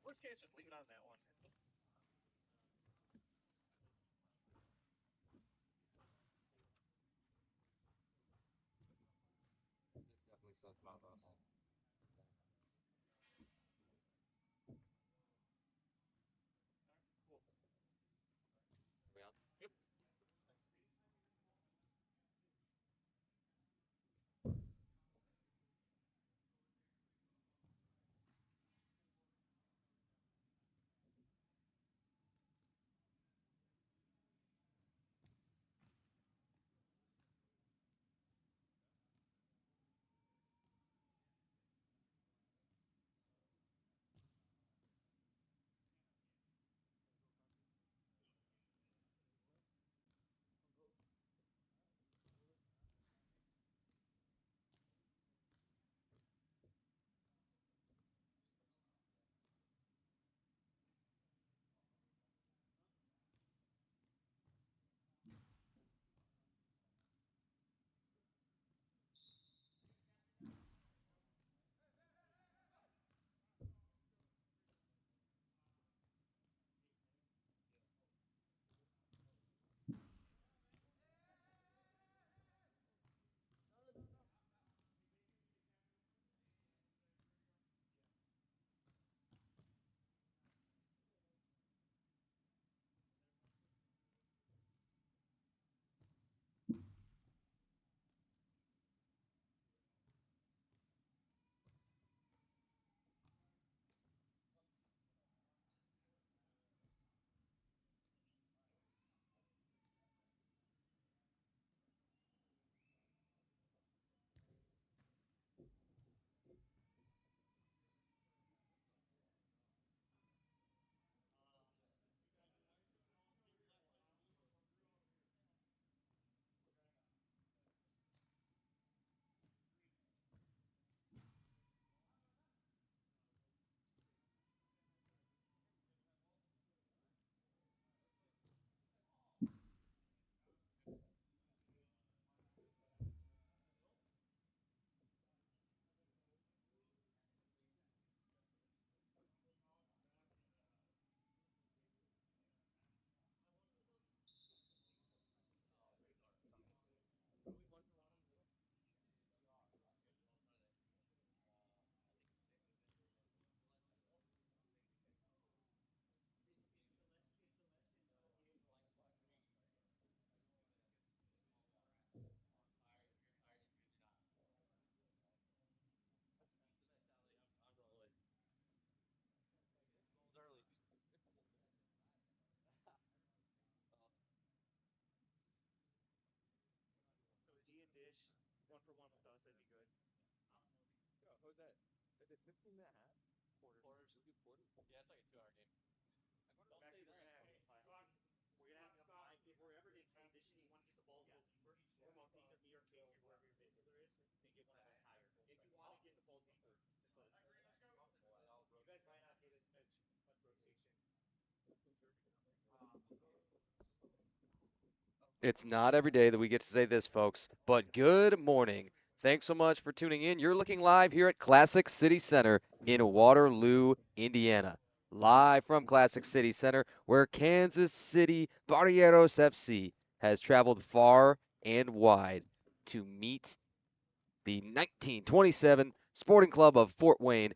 Worst case, just leave it on that one. This definitely says about us. Cool. Are we on? Yep. Early. So D and Dish, 1-for-1 with us, that'd be good. Yo, who's that? Is it 15-minute half? Quarters. We do quarters? Yeah, it's like a 2-hour game. Actually, we're gonna have enough time if we're ever in transition. You want to get the ball a little deeper. Come out to either me or Katie or whoever your midfielder is, and get one of us higher. If you want to get the ball deeper, just let us know. You guys might not get as much rotation. It's not every day that we get to say this, folks, but good morning. Thanks so much for tuning in. You're looking live here at Classic City Center in Waterloo, Indiana. Live from Classic City Center, where Kansas City Barilleros FC has traveled far and wide to meet the 1927 Sporting Club of Fort Wayne,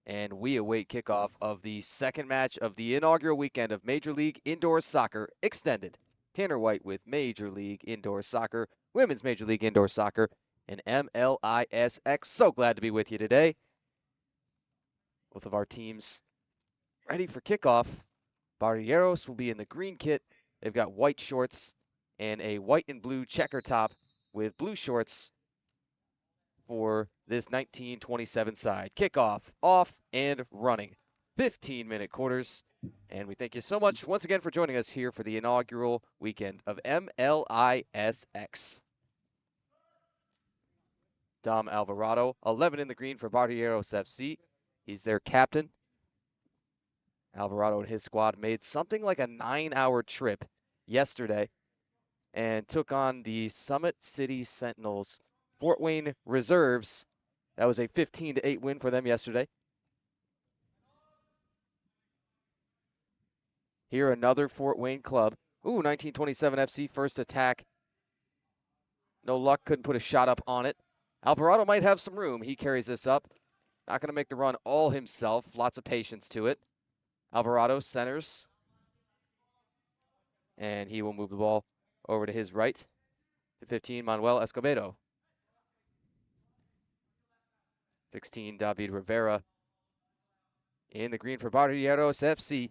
and we await kickoff of the second match of the inaugural weekend of Major League Indoor Soccer Extended. Tanner White with Major League Indoor Soccer, Women's Major League Indoor Soccer, and MLISX. So glad to be with you today. Both of our teams ready for kickoff. Barilleros will be in the green kit. They've got white shorts and a white and blue checker top with blue shorts for this 1927 side. Kickoff, off and running. 15-minute quarters. And we thank you so much once again for joining us here for the inaugural weekend of MLISX. Dom Alvarado, 11 in the green for Barilleros FC. He's their captain. Alvarado and his squad made something like a 9-hour trip yesterday and took on the Summit City Sentinels Fort Wayne Reserves. That was a 15-8 win for them yesterday. Here, another Fort Wayne club. Ooh, 1927 FC, first attack. No luck, couldn't put a shot up on it. Alvarado might have some room. He carries this up. Not going to make the run all himself. Lots of patience to it. Alvarado centers. And he will move the ball over to his right. To 15, Manuel Escobedo. 16, David Rivera. In the green for Barilleros FC.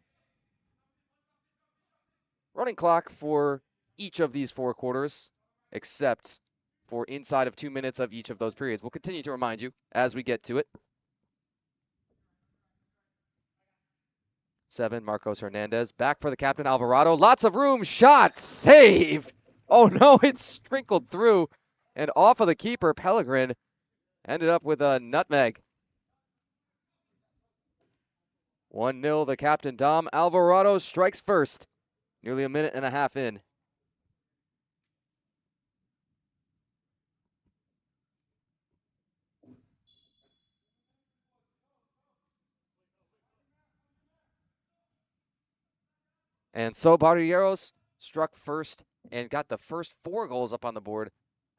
Running clock for each of these 4 quarters, except for inside of 2 minutes of each of those periods. We'll continue to remind you as we get to it. 7, Marcos Hernandez. Back for the captain, Alvarado. Lots of room. Shot. Saved. Oh, no. It's sprinkled through and off of the keeper, Pellegrin. Ended up with a nutmeg. 1-0, the captain, Dom Alvarado strikes first. Nearly a minute and a half in. And so Barilleros struck first and got the first 4 goals up on the board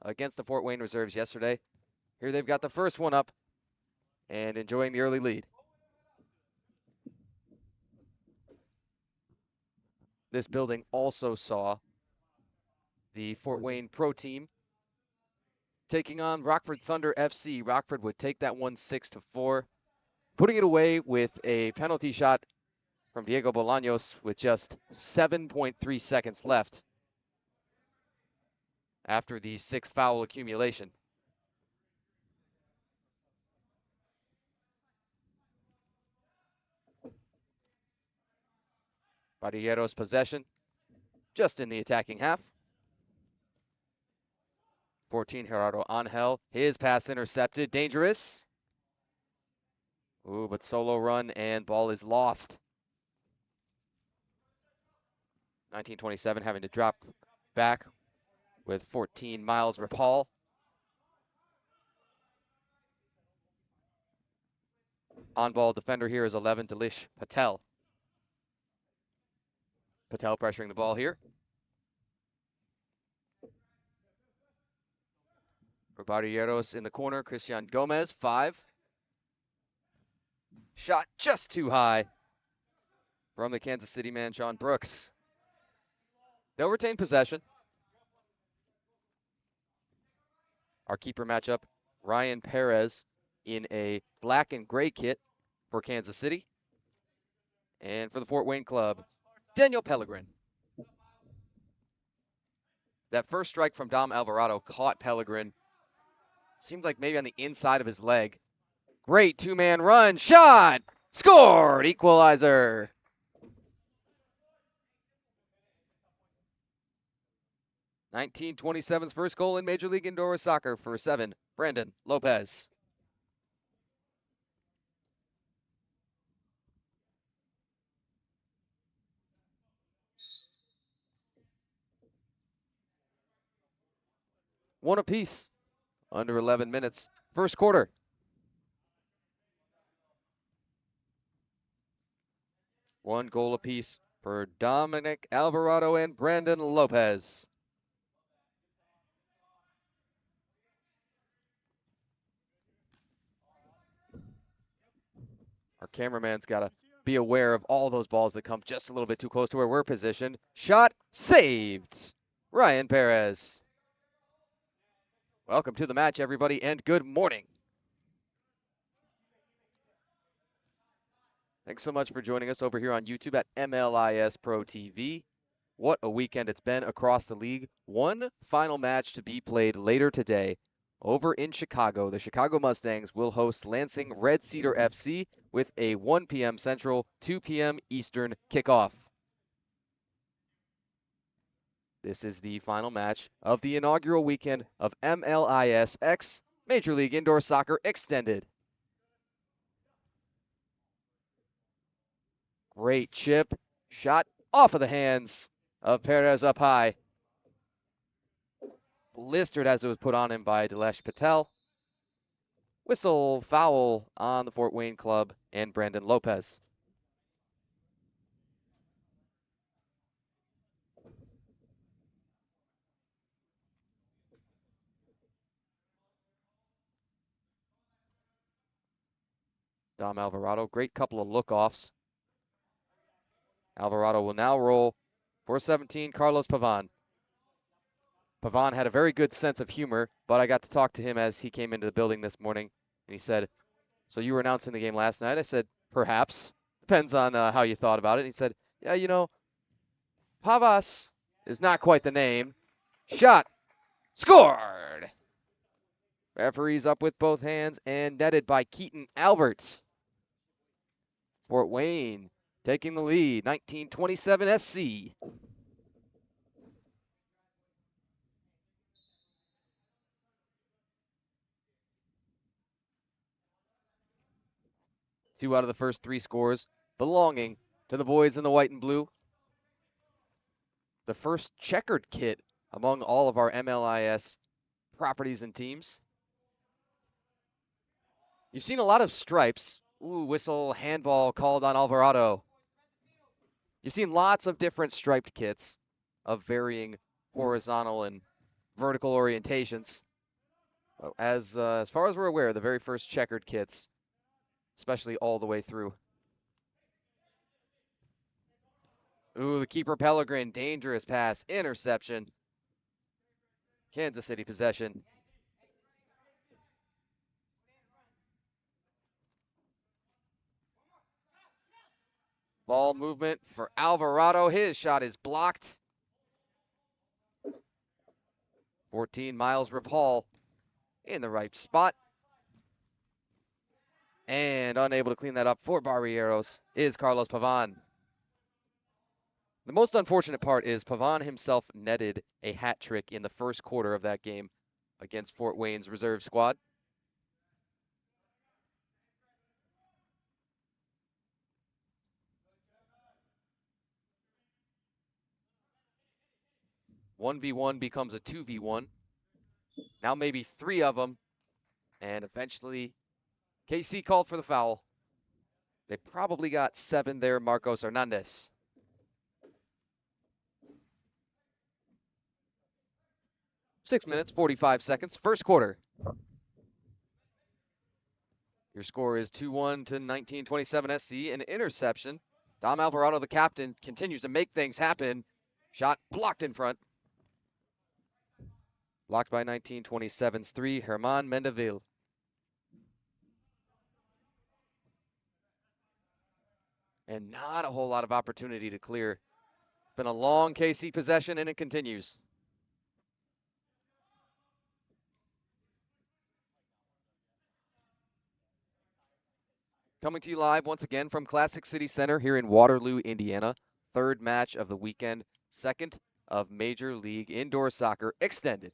against the Fort Wayne Reserves yesterday. Here they've got the first one up and enjoying the early lead. This building also saw the Fort Wayne Pro team taking on Rockford Thunder FC. Rockford would take that one 6-4, putting it away with a penalty shot from Diego Bolaños with just 7.3 seconds left after the 6th foul accumulation. Barilleros possession just in the attacking half. 14, Gerardo Angel. His pass intercepted. Dangerous. Ooh, but solo run and ball is lost. 1927 having to drop back with 14, Miles Rapal. On-ball defender here is 11, Delish Patel. Patel pressuring the ball here. For Barilleros in the corner, Christian Gomez, 5. Shot just too high from the Kansas City man, Sean Brooks. They'll retain possession. Our keeper matchup, Ryan Perez in a black and gray kit for Kansas City. And for the Fort Wayne club, Daniel Pellegrin. That first strike from Dom Alvarado caught Pellegrin. Seemed like maybe on the inside of his leg. Great 2-man run. Shot! Scored! Equalizer. (1927's first goal in Major League Indoor Soccer for 7, Brandon Lopez. One apiece. Under 11 minutes. First quarter. One goal apiece for Dominic Alvarado and Brandon Lopez. Our cameraman's got to be aware of all those balls that come just a little bit too close to where we're positioned. Shot saved. Ryan Perez. Welcome to the match, everybody, and good morning. Thanks so much for joining us over here on YouTube at MLIS Pro TV. What a weekend it's been across the league. One final match to be played later today. Over in Chicago, the Chicago Mustangs will host Lansing Red Cedar FC with a 1 p.m. Central, 2 p.m. Eastern kickoff. This is the final match of the inaugural weekend of MLISX Major League Indoor Soccer Extended. Great chip, shot off of the hands of Perez up high. Blistered as it was put on him by Dilesh Patel. Whistle foul on the Fort Wayne club and Brandon Lopez. Dom Alvarado, great couple of look-offs. Alvarado will now roll for 17, Carlos Pavon. Pavon had a very good sense of humor, but I got to talk to him as he came into the building this morning, and he said, "So you were announcing the game last night?" I said, "Perhaps. Depends on how you thought about it." And he said, "Yeah, you know, Pavas is not quite the name. Shot. Scored!" Referees up with both hands and netted by Keaton Albert. Fort Wayne taking the lead, 1927 SC. Two out of the first three scores belonging to the boys in the white and blue. The first checkered kit among all of our MLIS properties and teams. You've seen a lot of stripes. Ooh, whistle, handball called on Alvarado. You've seen lots of different striped kits of varying horizontal and vertical orientations. As far as we're aware, the very first checkered kits, especially all the way through. Ooh, the keeper Pellegrin, dangerous pass, interception. Kansas City possession. Ball movement for Alvarado. His shot is blocked. 14, Miles Rapal in the right spot. And unable to clean that up for Barilleros is Carlos Pavon. The most unfortunate part is Pavon himself netted a hat trick in the first quarter of that game against Fort Wayne's reserve squad. One v one becomes a 2v1. Now maybe three of them. And eventually, KC called for the foul. They probably got 7 there, Marcos Hernandez. 6 minutes, 45 seconds, first quarter. Your score is 2-1 to 1927 SC. An interception. Dom Alvarado, the captain, continues to make things happen. Shot blocked in front. Blocked by 1927's 3, Herman Mendeville. And not a whole lot of opportunity to clear. It's been a long KC possession, and it continues. Coming to you live once again from Classic City Center here in Waterloo, Indiana. Third match of the weekend, second of Major League Indoor Soccer extended.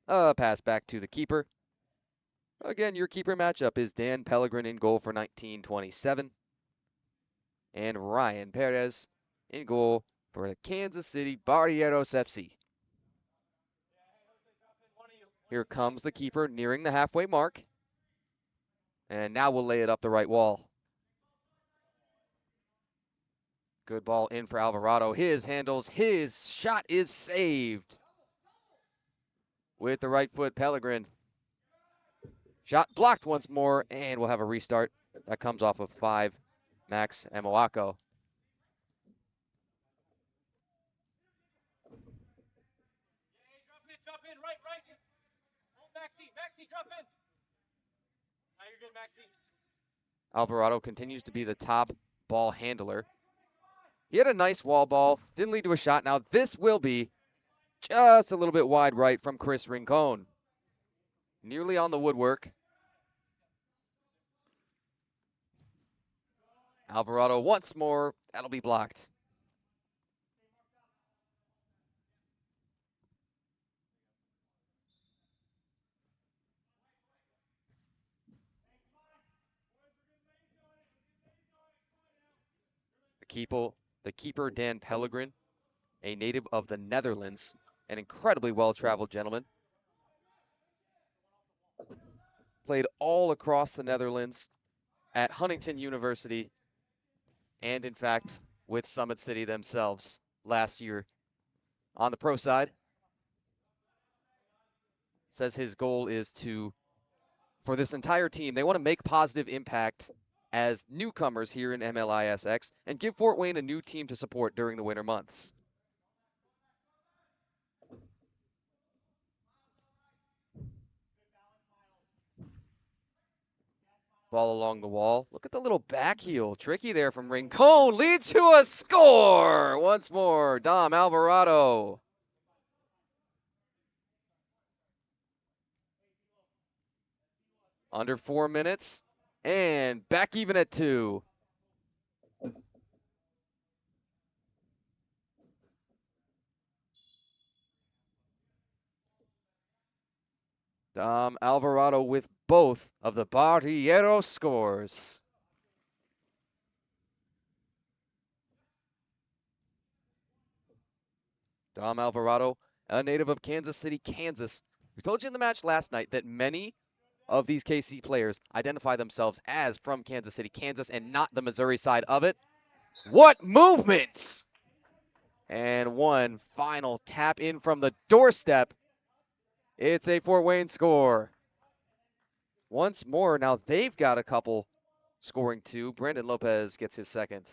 Pass back to the keeper. Again, your keeper matchup is Dan Pellegrin in goal for 1927. And Ryan Perez in goal for the Kansas City Barilleros FC. Here comes the keeper nearing the halfway mark. And now we'll lay it up the right wall. Good ball in for Alvarado. His handles, his shot is saved. With the right foot, Pellegrin. Shot blocked once more, and we'll have a restart. That comes off of 5, Max Emoako. Drop in, right. Hold Maxi, drop in. Now you're good, Maxi. Alvarado continues to be the top ball handler. He had a nice wall ball, didn't lead to a shot. Now this will be just a little bit wide right from Chris Rincon. Nearly on the woodwork. Alvarado once more, that'll be blocked. The keeper, Dan Pellegrin, a native of the Netherlands, an incredibly well-traveled gentleman. Played all across the Netherlands at Huntington University and, in fact, with Summit City themselves last year. On the pro side, says his goal is to for this entire team. They want to make positive impact as newcomers here in MLISX and give Fort Wayne a new team to support during the winter months. Ball along the wall. Look at the little back heel. Tricky there from Rincon. Leads to a score. Once more, Dom Alvarado. Under 4 minutes. And back even at 2. Dom Alvarado with both of the Barilleros scores. Dom Alvarado, a native of Kansas City, Kansas. We told you in the match last night that many of these KC players identify themselves as from Kansas City, Kansas, and not the Missouri side of it. What movements! And one final tap in from the doorstep. It's a Fort Wayne score. Once more, now they've got a couple scoring too. Brandon Lopez gets his second.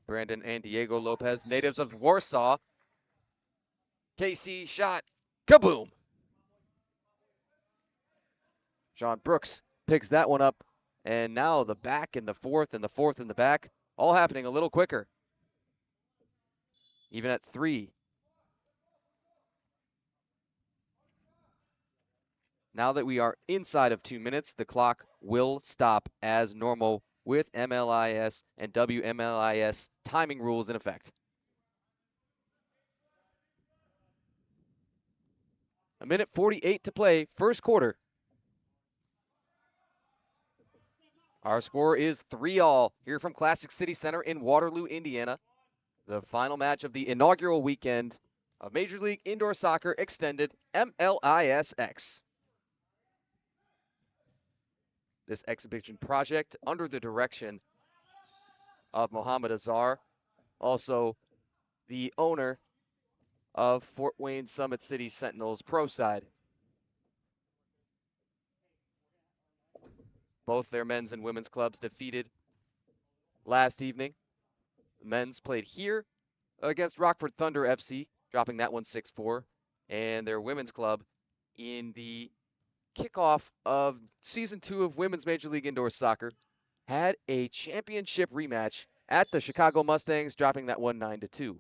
Brandon and Diego Lopez, natives of Warsaw. KC shot. Kaboom! Sean Brooks picks that one up. And now the back and the fourth and the fourth and the back, all happening a little quicker. Even at 3. Now that we are inside of 2 minutes, the clock will stop as normal with MLIS and WMLIS timing rules in effect. A minute 48 to play, first quarter. Our score is 3-all here from Classic City Center in Waterloo, Indiana. The final match of the inaugural weekend of Major League Indoor Soccer Extended MLISX. This exhibition project under the direction of Mohammed Azar, also the owner of Fort Wayne Summit City Sentinels Pro side. Both their men's and women's clubs defeated last evening. The men's played here against Rockford Thunder FC, dropping that one 6-4. And their women's club in the kickoff of Season 2 of Women's Major League Indoor Soccer had a championship rematch at the Chicago Mustangs, dropping that one 9-2.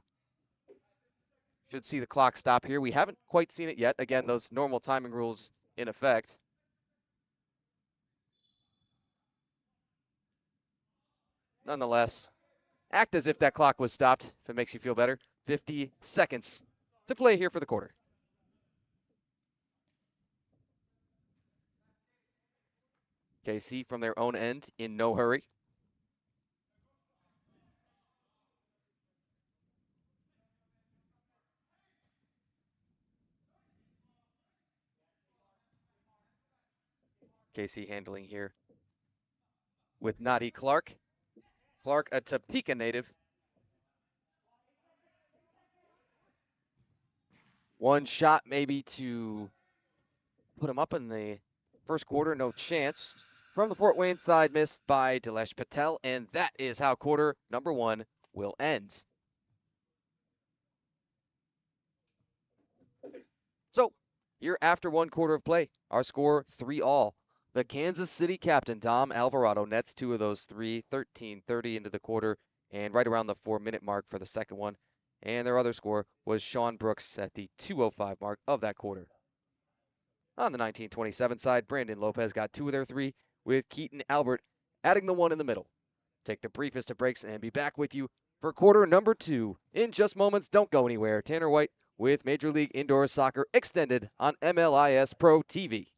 Should see the clock stop here. We haven't quite seen it yet. Again, those normal timing rules in effect. Nonetheless, act as if that clock was stopped, if it makes you feel better. 50 seconds to play here for the quarter. KC from their own end in no hurry. KC handling here with Nadi Clark. Clark, a Topeka native. One shot maybe to put him up in the first quarter, no chance. From the Fort Wayne side, missed by Dilesh Patel, and that is how quarter number 1 will end. So, here after 1 quarter of play, our score 3-all. The Kansas City captain, Dom Alvarado, nets 2 of those 3, 13:30 into the quarter, and right around the 4-minute mark for the second one. And their other score was Sean Brooks at the 2:05 mark of that quarter. On the 1927 side, Brandon Lopez got 2 of their 3, with Keaton Albert adding the 1 in the middle. Take the briefest of breaks and be back with you for quarter number 2 in just moments. Don't go anywhere. Tanner White with Major League Indoor Soccer Extended on MLIS Pro TV.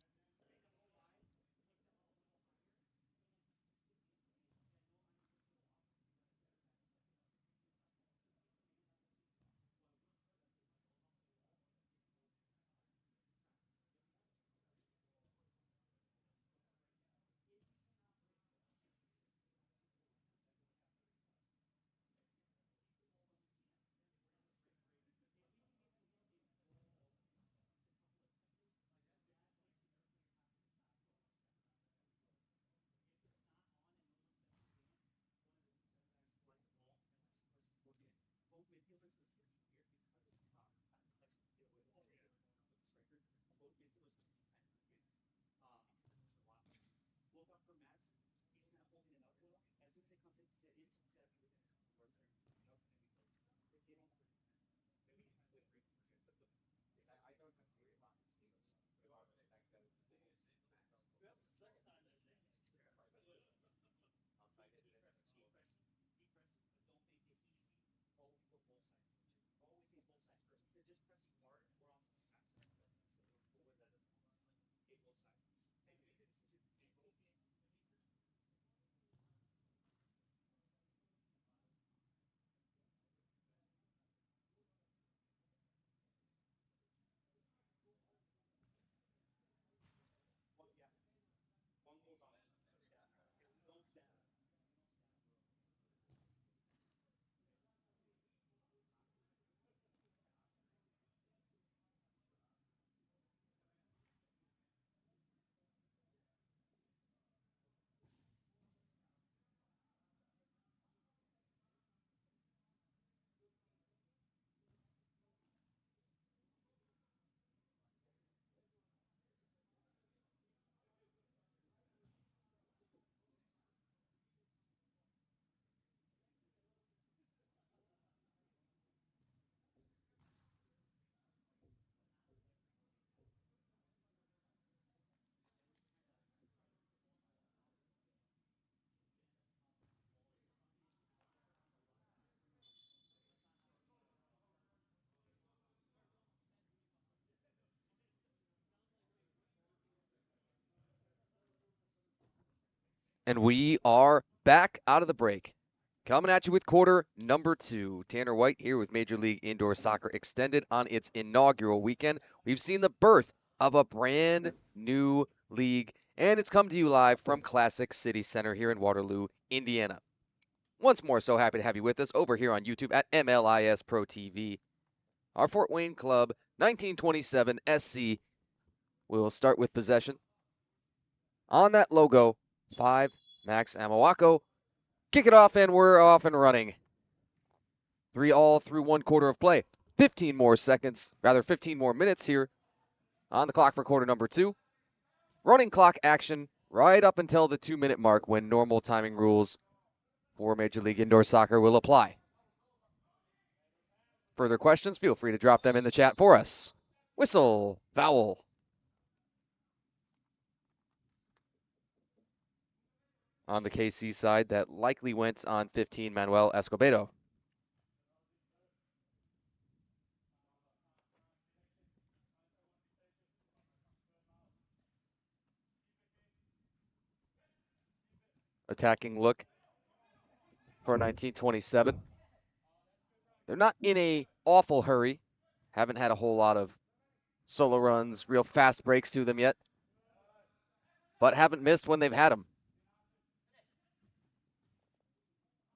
And we are back out of the break. Coming at you with quarter number 2. Tanner White here with Major League Indoor Soccer Extended on its inaugural weekend. We've seen the birth of a brand new league, and it's come to you live from Classic City Center here in Waterloo, Indiana. Once more, so happy to have you with us over here on YouTube at MLIS Pro TV. Our Fort Wayne Club 1927 SC will start with possession. On that logo, 5, Max Amawako. Kick it off, and we're off and running. 3 all through 1 quarter of play. 15 more minutes here on the clock for quarter number 2. Running clock action right up until the 2-minute mark when normal timing rules for Major League Indoor Soccer will apply. Further questions, feel free to drop them in the chat for us. Whistle, foul. On the KC side, that likely went on 15, Manuel Escobedo. Attacking look for 1927. They're not in a awful hurry. Haven't had a whole lot of solo runs, real fast breaks to them yet. But haven't missed when they've had them.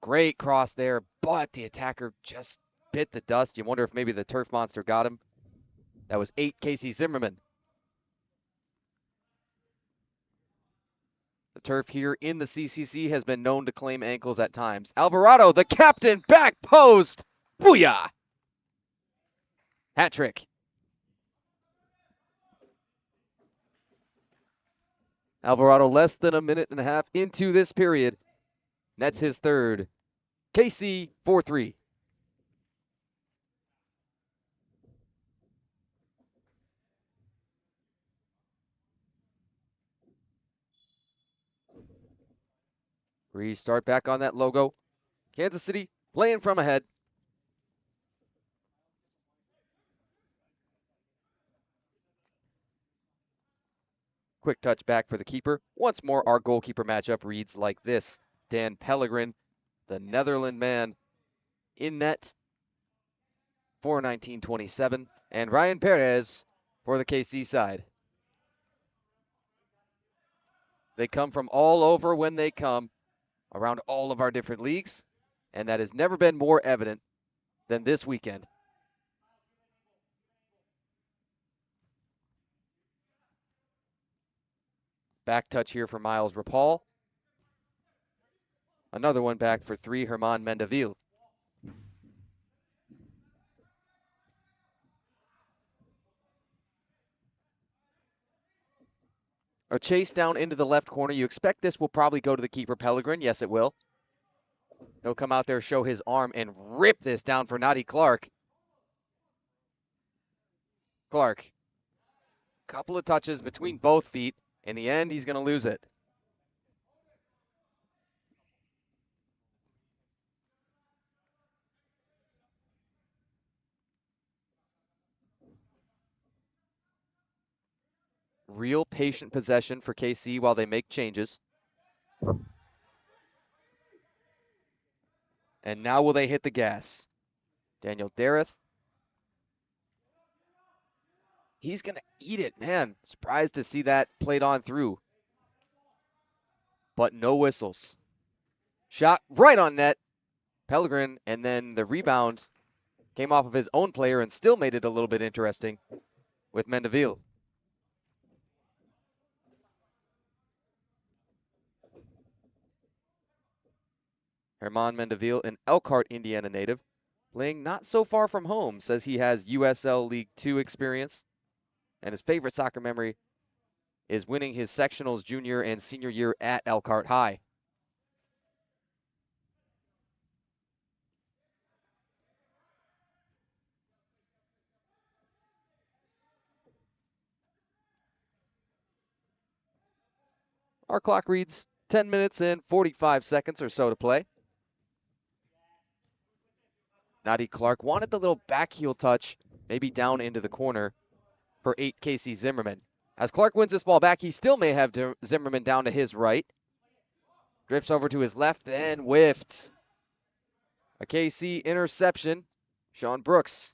Great cross there, but the attacker just bit the dust. You wonder if maybe the turf monster got him. That was 8, Casey Zimmerman. The turf here in the CCC has been known to claim ankles at times. Alvarado, the captain, back post. Booyah! Hat trick. Alvarado less than a minute and a half into this period. Nets his third. KC 4-3. Restart back on that logo. Kansas City playing from ahead. Quick touch back for the keeper. Once more, our goalkeeper matchup reads like this. Dan Pellegrin, the Netherlands man, in net for 1927. And Ryan Perez for the KC side. They come from all over when they come, around all of our different leagues, and that has never been more evident than this weekend. Back touch here for Miles Rapal. Another one back for 3, Herman Mendaville. A chase down into the left corner. You expect this will probably go to the keeper, Pellegrin. Yes, it will. He'll come out there, show his arm, and rip this down for Nadi Clark. Clark, couple of touches between both feet. In the end, he's going to lose it. Real patient possession for KC while they make changes. And now will they hit the gas? Daniel Dareth. He's going to eat it, man. Surprised to see that played on through. But no whistles. Shot right on net. Pellegrin, and then the rebound came off of his own player and still made it a little bit interesting with Mendaville. Herman Mendaville, an Elkhart, Indiana native, playing not so far from home, says he has USL League 2 experience, and his favorite soccer memory is winning his sectionals junior and senior year at Elkhart High. Our clock reads 10 minutes and 45 seconds or so to play. Nadi Clark wanted the little back heel touch, maybe down into the corner for 8 Casey Zimmerman. As Clark wins this ball back, he still may have Zimmerman down to his right. Drifts over to his left, then whiffed. A KC interception. Sean Brooks.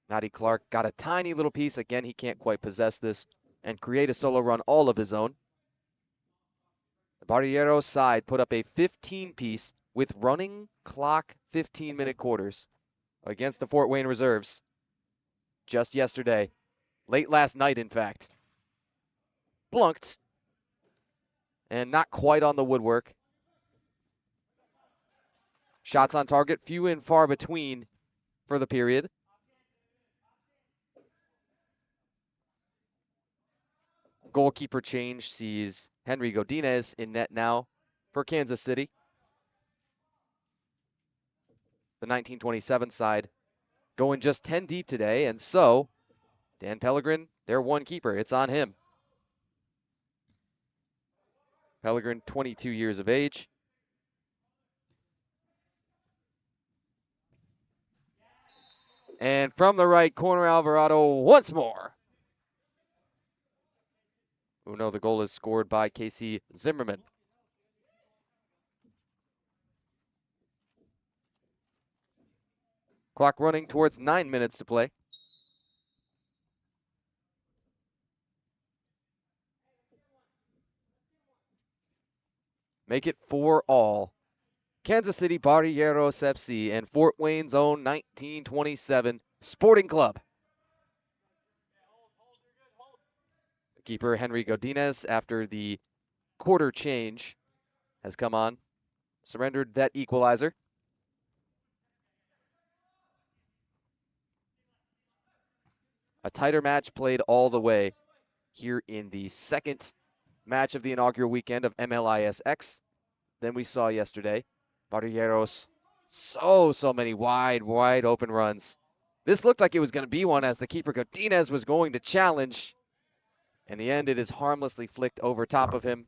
Matty Clark got a tiny little piece. Again, he can't quite possess this and create a solo run all of his own. The Barilleros side put up a 15-piece with running clock 15-minute quarters against the Fort Wayne Reserves just yesterday. Late last night, in fact. Blunked. And not quite on the woodwork. Shots on target, few and far between for the period. Goalkeeper change sees Henry Godinez in net now for Kansas City. The 1927 side going just 10 deep today, and so Dan Pellegrin, their one keeper, it's on him. Pellegrin, 22 years of age. And from the right corner, Alvarado once more. Oh no, the goal is scored by Casey Zimmerman. Clock running towards 9 minutes to play. Make it 4-all. Kansas City Barilleros FC and Fort Wayne's own 1927 Sporting Club. Keeper Henry Godinez, after the quarter change, has come on, surrendered that equalizer. A tighter match played all the way here in the second match of the inaugural weekend of MLISX than we saw yesterday. Barilleros, so many wide open runs. This looked like it was going to be one as the keeper Godinez was going to challenge. In the end, it is harmlessly flicked over top of him.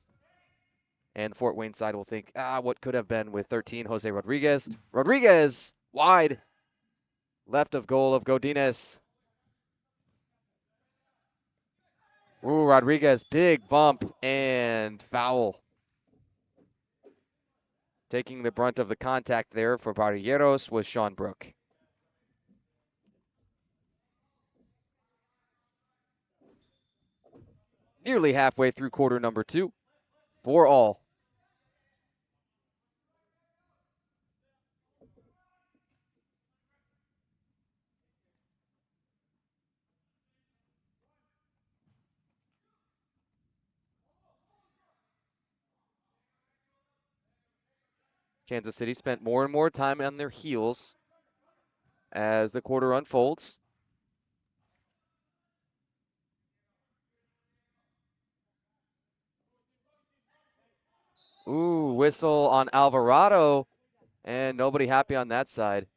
And the Fort Wayne side will think, what could have been with 13, Jose Rodriguez. Rodriguez, wide, left of goal of Godinez. Ooh, Rodriguez, big bump and foul. Taking the brunt of the contact there for Barilleros was Sean Brook. Nearly halfway through quarter number 2. 4-all. Kansas City spent more and more time on their heels as the quarter unfolds. Ooh, whistle on Alvarado, and nobody happy on that side.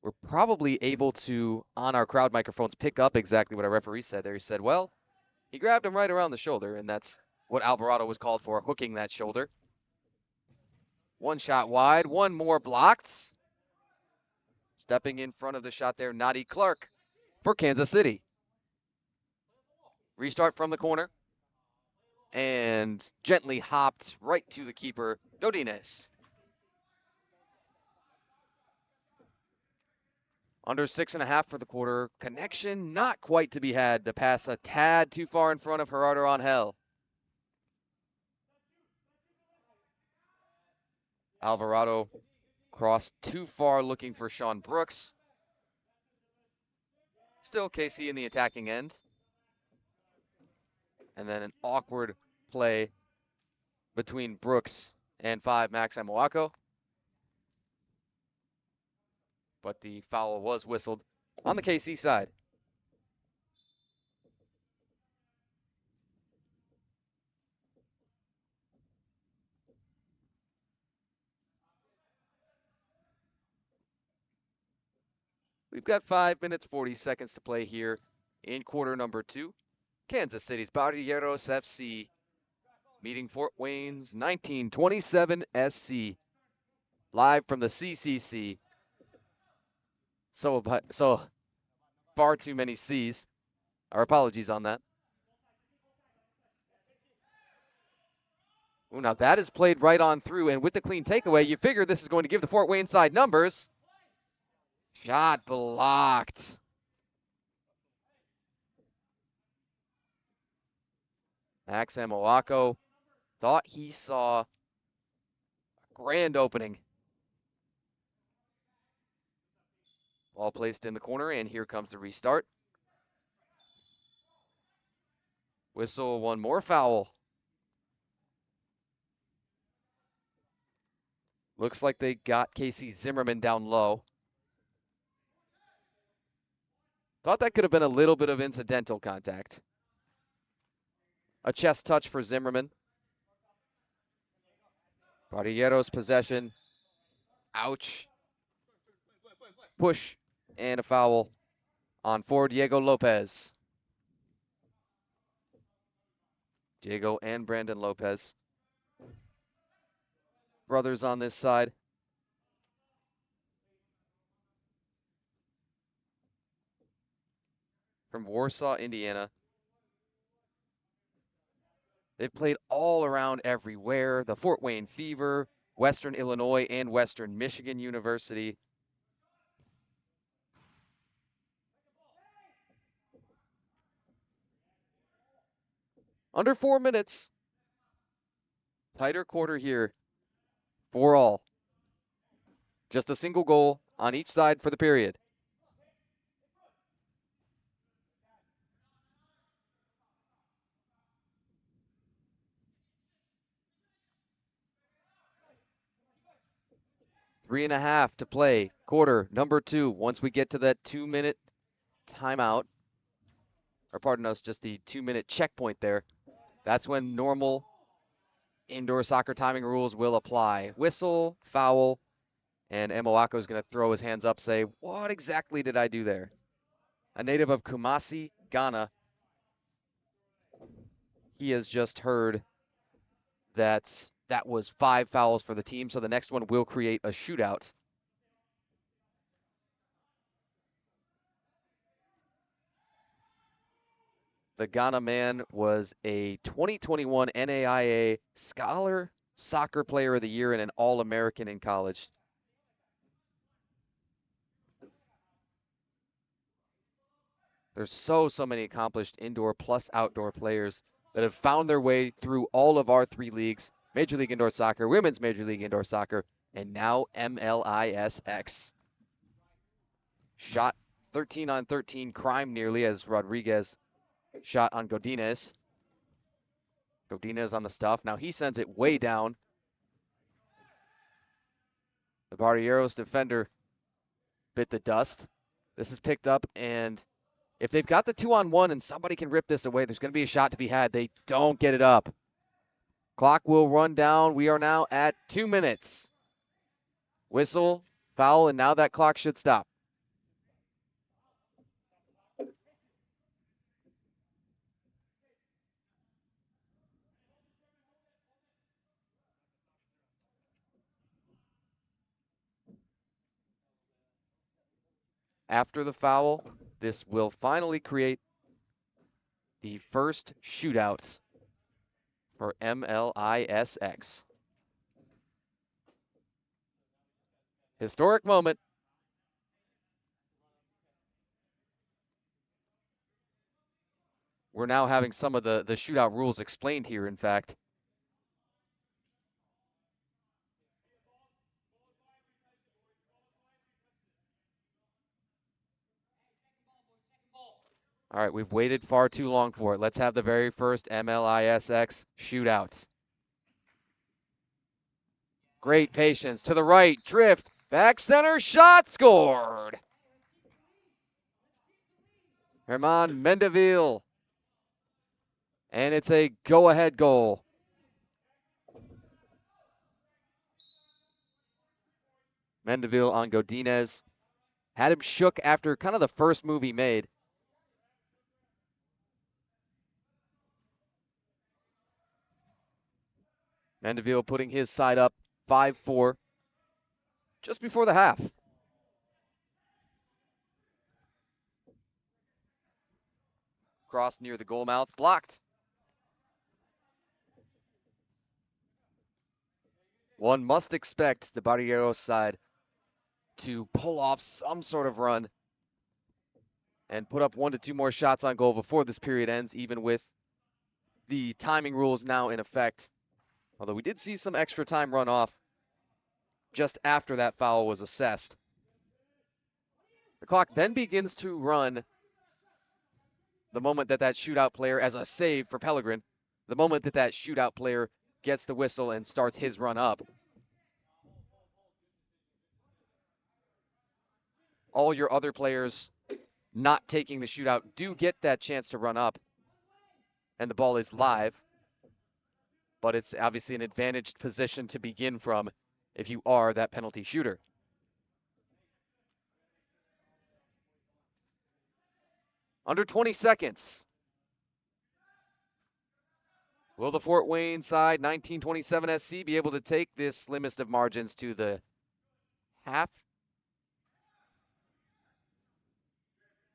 We're probably able to, on our crowd microphones, pick up exactly what our referee said there. He said, well, he grabbed him right around the shoulder, and that's what Alvarado was called for, hooking that shoulder. One shot wide, one more blocked. Stepping in front of the shot there, Matty Clark for Kansas City. Restart from the corner. And gently hopped right to the keeper, Godinez. Under 6.5 for the quarter. Connection not quite to be had. The pass a tad too far in front of Gerardo Angel. Alvarado crossed too far looking for Sean Brooks. Still KC in the attacking end. And then an awkward play between Brooks and 5 Max Amoako. But the foul was whistled on the KC side. We've got 5 minutes, 40 seconds to play here in quarter number 2. Kansas City's Barilleros FC meeting Fort Wayne's 1927 SC, live from the CCC. So far too many C's. Our apologies on that. Ooh, now that is played right on through, and with the clean takeaway, you figure this is going to give the Fort Wayne side numbers. Shot blocked. Max Amoako thought he saw a grand opening. Ball placed in the corner, and here comes the restart. Whistle, one more foul. Looks like they got Casey Zimmerman down low. Thought that could have been a little bit of incidental contact. A chest touch for Zimmerman. Barilleros possession. Ouch. Push and a foul on for Diego Lopez. Diego and Brandon Lopez. Brothers on this side. From Warsaw, Indiana. They've played all around everywhere. The Fort Wayne Fever, Western Illinois, and Western Michigan University. Under 4 minutes. Tighter quarter here for all. Just a single goal on each side for the period. Three and a half to play. Quarter number 2. Once we get to that 2-minute timeout, or pardon us, just the 2-minute checkpoint there, that's when normal indoor soccer timing rules will apply. Whistle, foul, and Emoako is going to throw his hands up, say, what exactly did I do there? A native of Kumasi, Ghana. He has just heard that was 5 fouls for the team, so the next one will create a shootout. The Ghana man was a 2021 NAIA Scholar Soccer Player of the Year and an All-American in college. There's so many accomplished indoor plus outdoor players that have found their way through all of our 3 leagues, Major League Indoor Soccer, Women's Major League Indoor Soccer, and now MLISX. Shot 13 on 13, crime nearly, as Rodriguez shot on Godinez. Godinez on the stuff. Now he sends it way down. The Barilleros defender bit the dust. This is picked up, and if they've got the 2-on-1 and somebody can rip this away, there's going to be a shot to be had. They don't get it up. Clock will run down. We are now at 2 minutes. Whistle, foul, and now that clock should stop. After the foul, this will finally create the first shootout for MLISX. Historic moment. We're now having some of the shootout rules explained here, in fact. All right, we've waited far too long for it. Let's have the very first MLISX shootout. Great patience. To the right, drift, back center, shot, scored. Herman Mendeville. And it's a go-ahead goal. Mendeville on Godinez. Had him shook after kind of the first move he made. Mandeville putting his side up 5-4 just before the half. Cross near the goal mouth, blocked. One must expect the Barilleros side to pull off some sort of run and put up 1 to 2 more shots on goal before this period ends, even with the timing rules now in effect. Although we did see some extra time run off just after that foul was assessed. The clock then begins to run the moment that shootout player, as a save for Pellegrin, the moment that shootout player gets the whistle and starts his run up. All your other players not taking the shootout do get that chance to run up, and the ball is live, but it's obviously an advantaged position to begin from if you are that penalty shooter. Under 20 seconds. Will the Fort Wayne side, 1927 SC, be able to take this slimmest of margins to the half?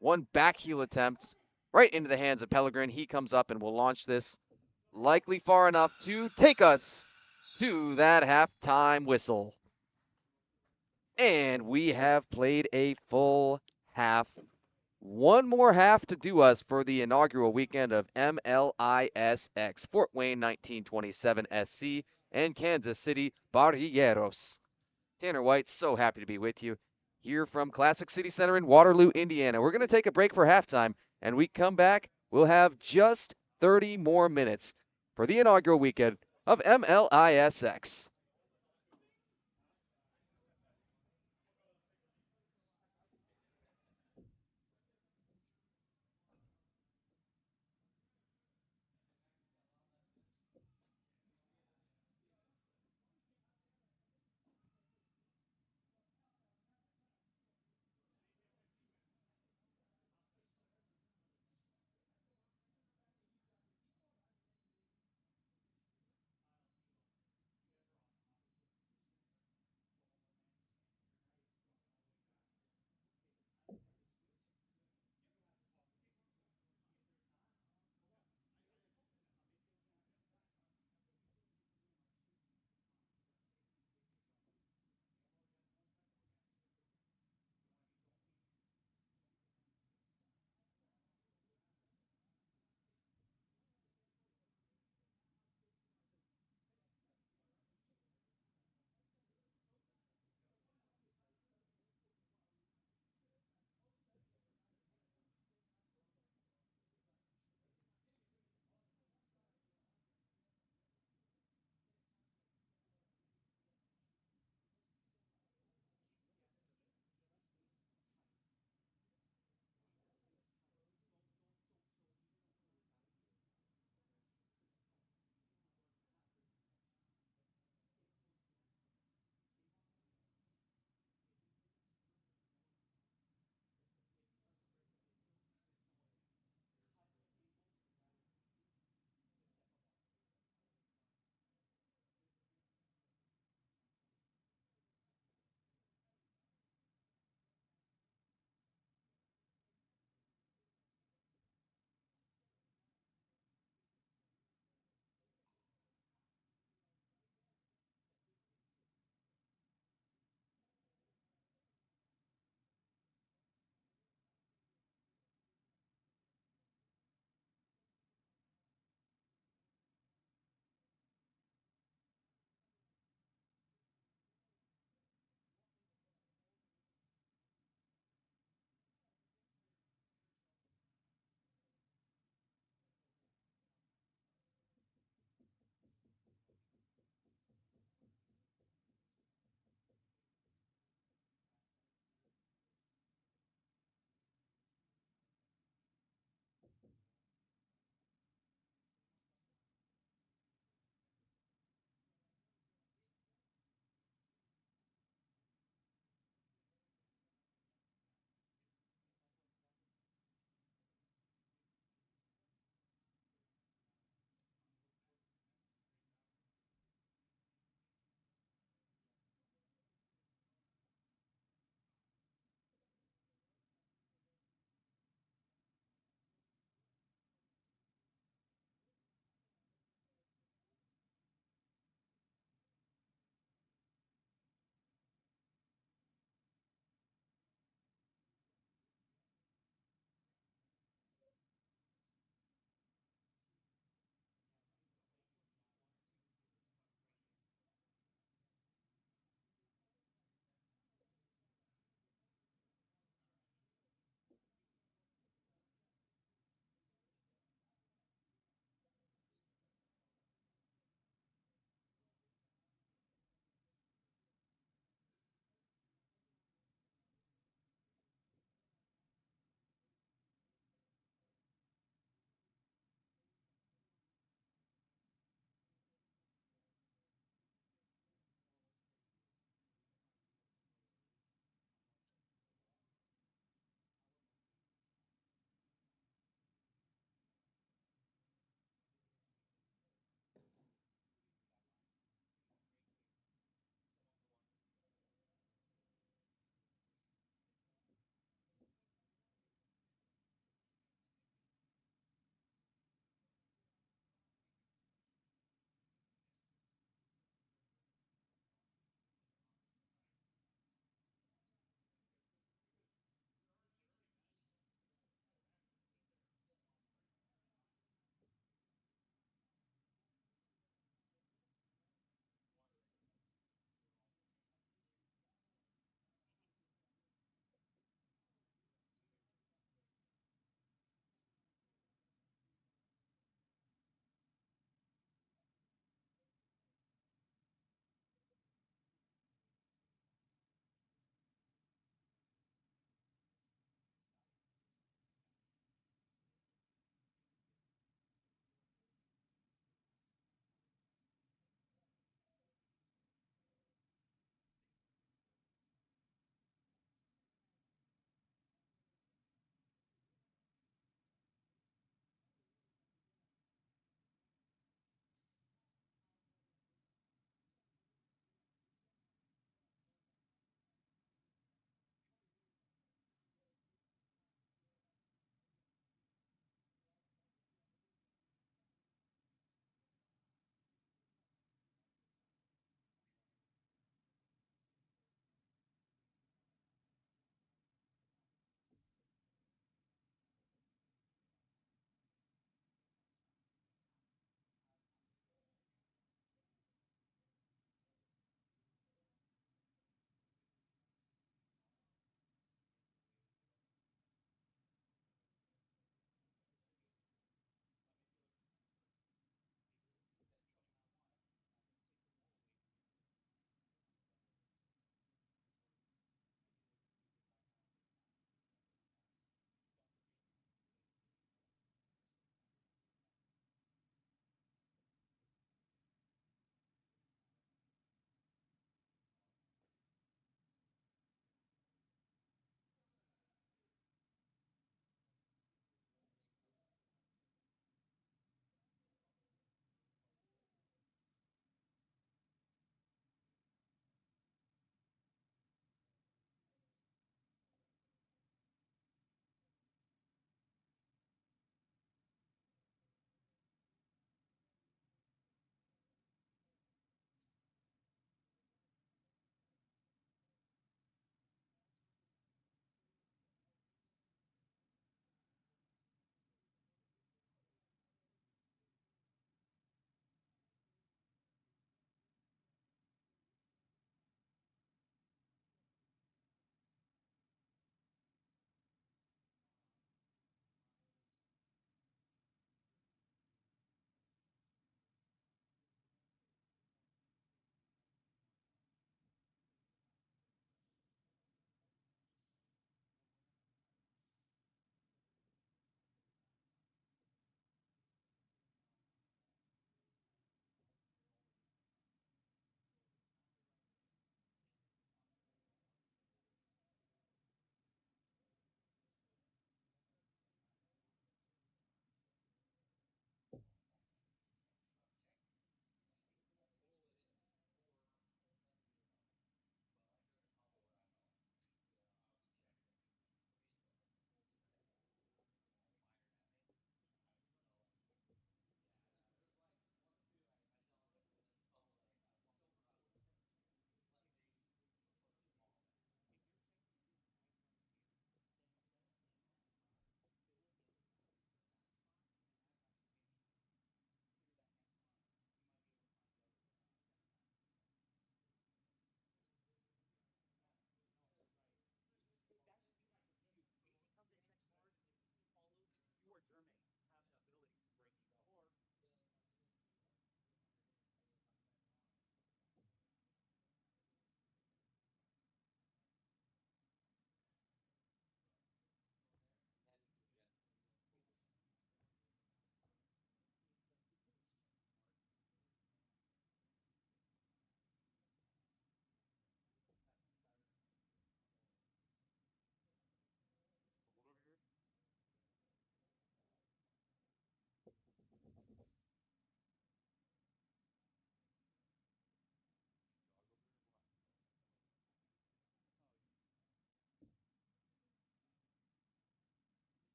One backheel attempt right into the hands of Pellegrin. He comes up and will launch this likely far enough to take us to that halftime whistle. And we have played a full half. One more half to do us for the inaugural weekend of MLISX, Fort Wayne 1927 SC and Kansas City Barilleros. Tanner White, so happy to be with you here from Classic City Center in Waterloo, Indiana. We're going to take a break for halftime, and we come back, we'll have just 30 more minutes for the inaugural weekend of MLISX.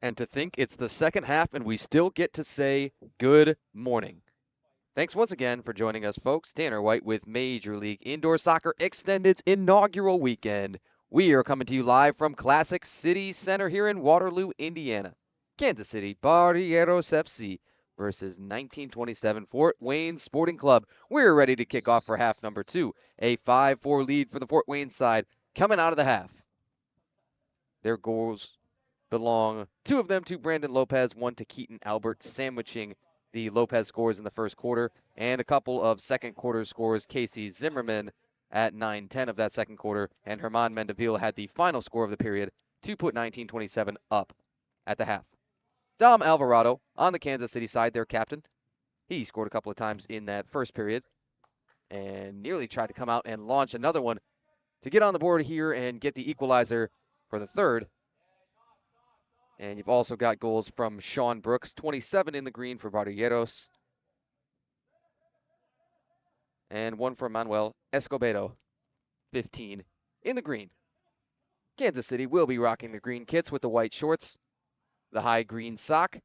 And to think it's the second half and we still get to say good morning. Thanks once again for joining us, folks. Tanner White with Major League Indoor Soccer Extended's inaugural weekend. We are coming to you live from Classic City Center here in Waterloo, Indiana. Kansas City Barilleros FC versus 1927 Fort Wayne Sporting Club. We're ready to kick off for half number 2. A 5-4 lead for the Fort Wayne side coming out of the half. Their goals belong, two of them to Brandon Lopez, one to Keaton Albert, sandwiching the Lopez scores in the first quarter, and a couple of second quarter scores. Casey Zimmerman at 9:10 of that second quarter, and Herman Mendeville had the final score of the period to put 1927 up at the half. Dom Alvarado on the Kansas City side, their captain. He scored a couple of times in that first period and nearly tried to come out and launch another one to get on the board here and get the equalizer for the third. And you've also got goals from Sean Brooks, 27 in the green for Barilleros. And one for Manuel Escobedo, 15 in the green. Kansas City will be rocking the green kits with the white shorts, the high green sock.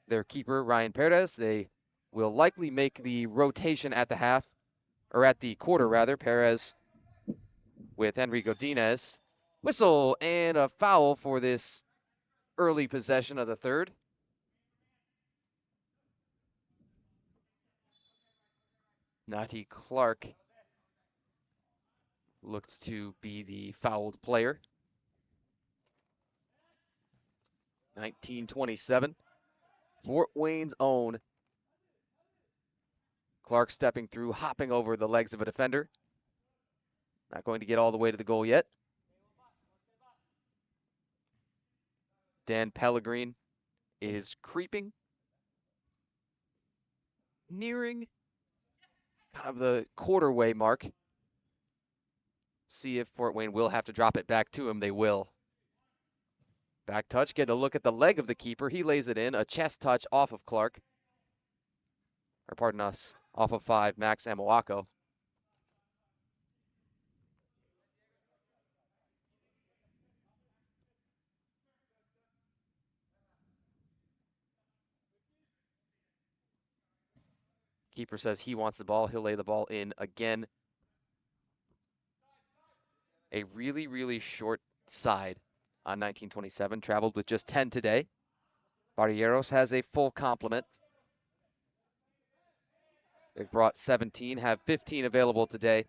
Their keeper, Ryan Perez, they will likely make the rotation at the half, or at the quarter rather. Perez with Enrico Diaz. Whistle and a foul for this early possession of the third. Nati Clark looks to be the fouled player. 1927, Fort Wayne's own. Clark stepping through, hopping over the legs of a defender. Not going to get all the way to the goal yet. Dan Pellegrin is creeping, nearing kind of the quarter-way mark. See if Fort Wayne will have to drop it back to him. They will. Back touch, getting a look at the leg of the keeper. He lays it in. A chest touch off of Clark. Or pardon us, off of 5, Max Amoako. Keeper says he wants the ball. He'll lay the ball in again. A really, really short side on 1927. Traveled with just 10 today. Barilleros has a full complement. They've brought 17, have 15 available today.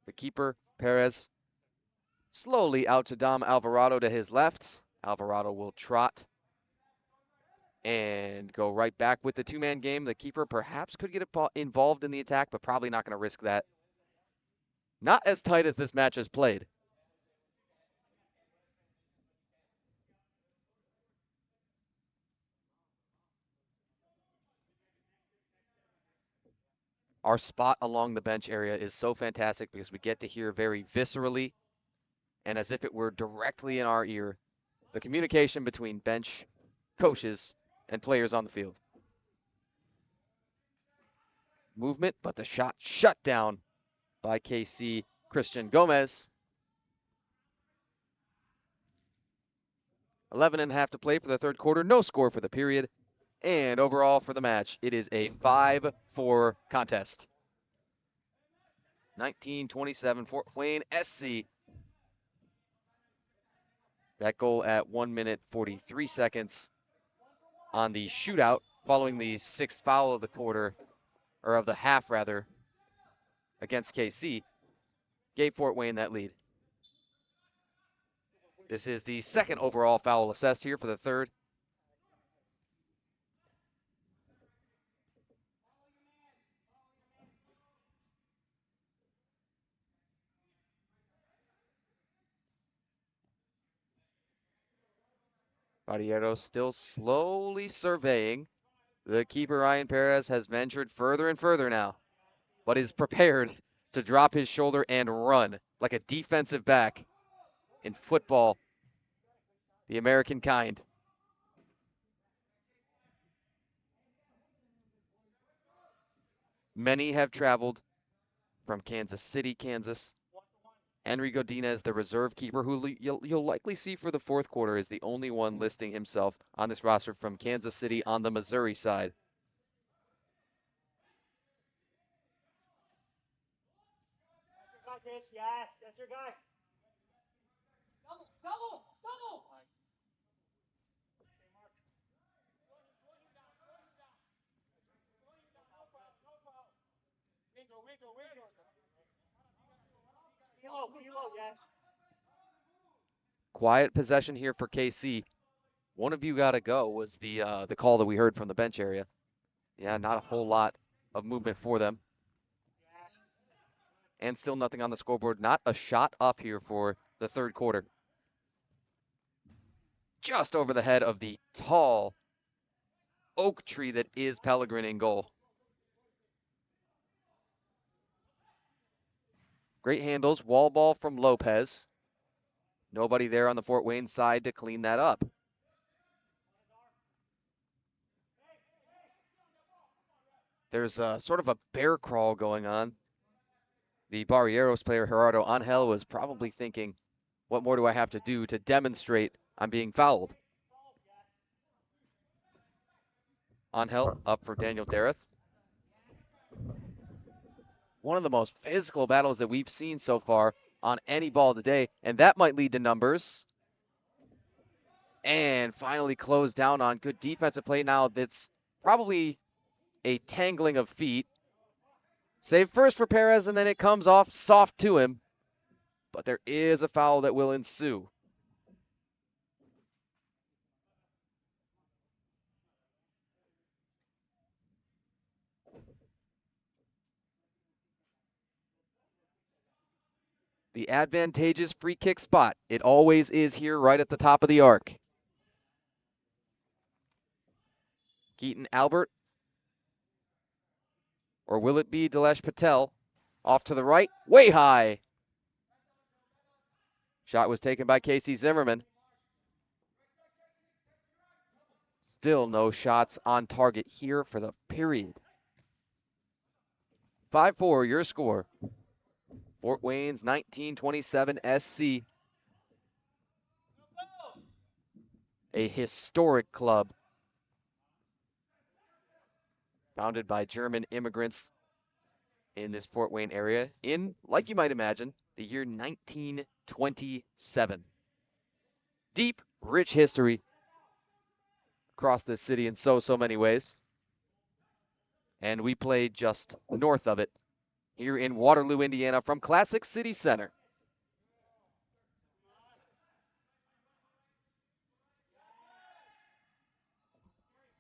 The keeper, Perez, slowly out to Dom Alvarado to his left. Alvarado will trot and go right back with the two-man game. The keeper perhaps could get involved in the attack, but probably not going to risk that. Not as tight as this match has played. Our spot along the bench area is so fantastic because we get to hear very viscerally and as if it were directly in our ear the communication between bench, coaches, and players on the field. Movement, but the shot shut down by KC Christian Gomez. 11.5 to play for the third quarter. No score for the period. And overall for the match, it is a 5-4 contest. 1927 Fort Wayne SC. That goal at 1 minute 43 seconds on the shootout following the sixth foul of the quarter, or of the half rather, against KC, gave Fort Wayne that lead. This is the second overall foul assessed here for the third. Barilleros still slowly surveying. The keeper, Ryan Perez, has ventured further and further now, but is prepared to drop his shoulder and run like a defensive back in football, the American kind. Many have traveled from Kansas City, Kansas. Henry Godinez, the reserve keeper, who you'll likely see for the fourth quarter, is the only one listing himself on this roster from Kansas City on the Missouri side. Yes, that's your guy. Double. Kilo, yes. Quiet possession here for KC. One of you got to go was the call that we heard from the bench area. Yeah, not a whole lot of movement for them. And still nothing on the scoreboard. Not a shot up here for the third quarter. Just over the head of the tall oak tree that is Pellegrin in goal. Great handles. Wall ball from Lopez. Nobody there on the Fort Wayne side to clean that up. There's a sort of a bear crawl going on. The Barilleros player Gerardo Angel was probably thinking, what more do I have to do to demonstrate I'm being fouled? Angel up for Daniel Dareth. One of the most physical battles that we've seen so far on any ball today, and that might lead to numbers. And finally closed down on good defensive play now. That's probably a tangling of feet. Save first for Perez, and then it comes off soft to him. But there is a foul that will ensue. The advantageous free kick spot. It always is here right at the top of the arc. Keaton Albert. Or will it be Dilesh Patel? Off to the right, way high. Shot was taken by Casey Zimmerman. Still no shots on target here for the period. 5-4 your score. Fort Wayne's 1927 SC. A historic club founded by German immigrants in this Fort Wayne area in, like you might imagine, the year 1927. Deep, rich history across this city in so many ways. And we played just north of it here in Waterloo, Indiana from Classic City Center.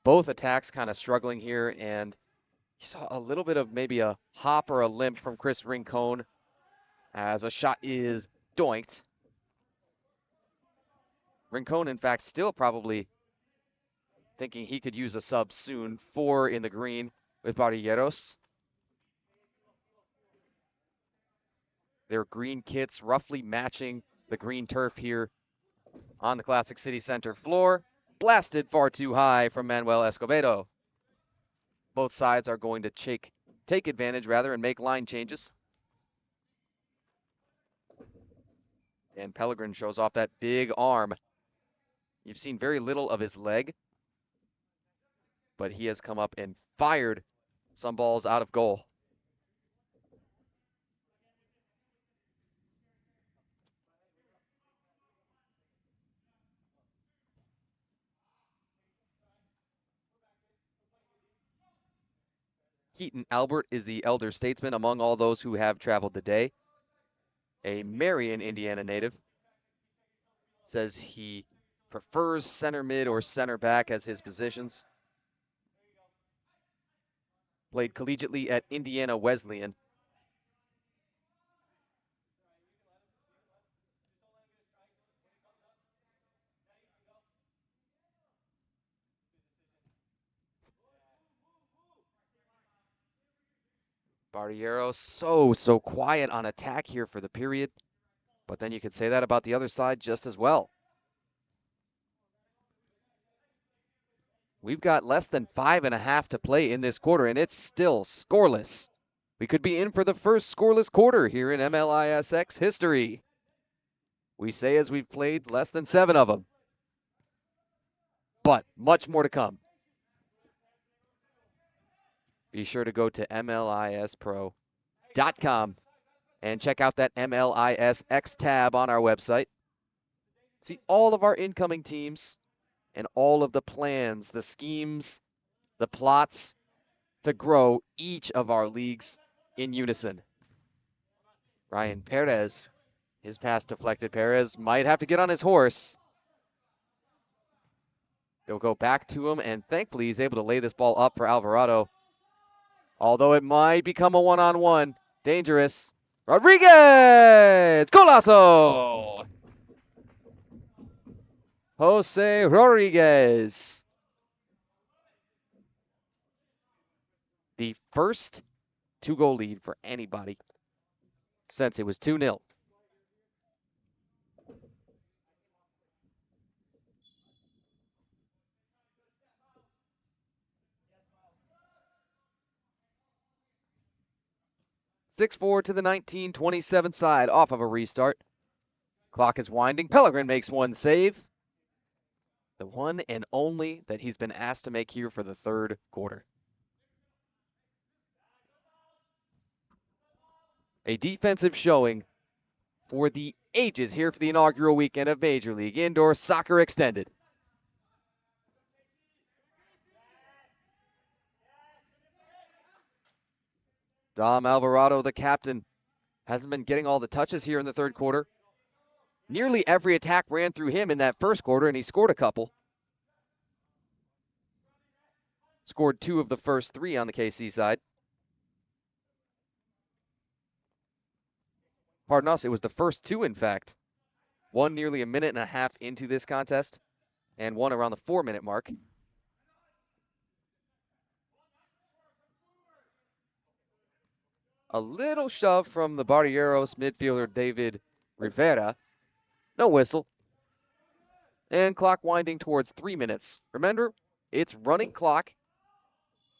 Both attacks kind of struggling here, and you saw a little bit of maybe a hop or a limp from Chris Rincon as a shot is doinked. Rincon, in fact, still probably thinking he could use a sub soon. 4 in the green with Barilleros. Their green kits roughly matching the green turf here on the Classic City Center floor. Blasted far too high from Manuel Escobedo. Both sides are going to take advantage rather and make line changes. And Pellegrin shows off that big arm. You've seen very little of his leg, but he has come up and fired some balls out of goal. Keaton Albert is the elder statesman among all those who have traveled today. A Marion, Indiana native. Says he prefers center mid or center back as his positions. Played collegiately at Indiana Wesleyan. Barilleros so quiet on attack here for the period. But then you could say that about the other side just as well. We've got less than 5.5 to play in this quarter, and it's still scoreless. We could be in for the first scoreless quarter here in MLISX history. We say as we've played less than 7 of them. But much more to come. Be sure to go to MLISPro.com and check out that MLISX tab on our website. See all of our incoming teams and all of the plans, the schemes, the plots to grow each of our leagues in unison. Ryan Perez, his pass deflected. Perez might have to get on his horse. They'll go back to him, and thankfully he's able to lay this ball up for Alvarado. Although it might become a one-on-one. Dangerous. Rodriguez! Golazo! Jose Rodriguez. The first two-goal lead for anybody since it was 2-0. (6-4) to the 1927 side off of a restart. Clock is winding. Pellegrin makes one save. The one and only that he's been asked to make here for the third quarter. A defensive showing for the ages here for the inaugural weekend of Major League Indoor Soccer Extended. Dom Alvarado, the captain, hasn't been getting all the touches here in the third quarter. Nearly every attack ran through him in that first quarter, and he scored a couple. Scored 2 of the first 3 on the KC side. Pardon us, it was the first 2, in fact. One nearly a minute and a half into this contest, and one around the 4-minute mark. A little shove from the Barilleros midfielder David Rivera. No whistle. And clock winding towards 3 minutes. Remember, it's running clock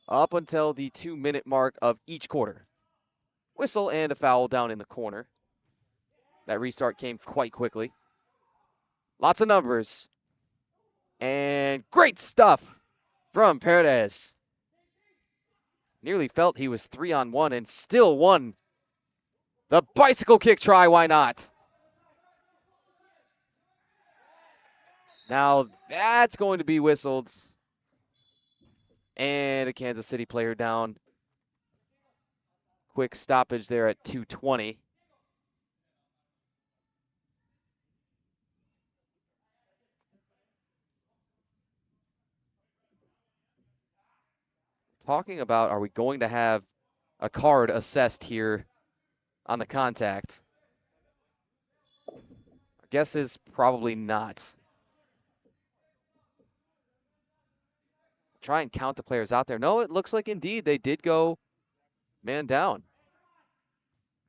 up until the 2-minute mark of each quarter. Whistle and a foul down in the corner. That restart came quite quickly. Lots of numbers. And great stuff from Perez. Nearly felt he was 3-on-1 and still won. The bicycle kick try, why not? Now that's going to be whistled. And a Kansas City player down. Quick stoppage there at 2:20. Talking about, are we going to have a card assessed here on the contact? Our guess is probably not. Try and count the players out there. No, it looks like indeed they did go man down.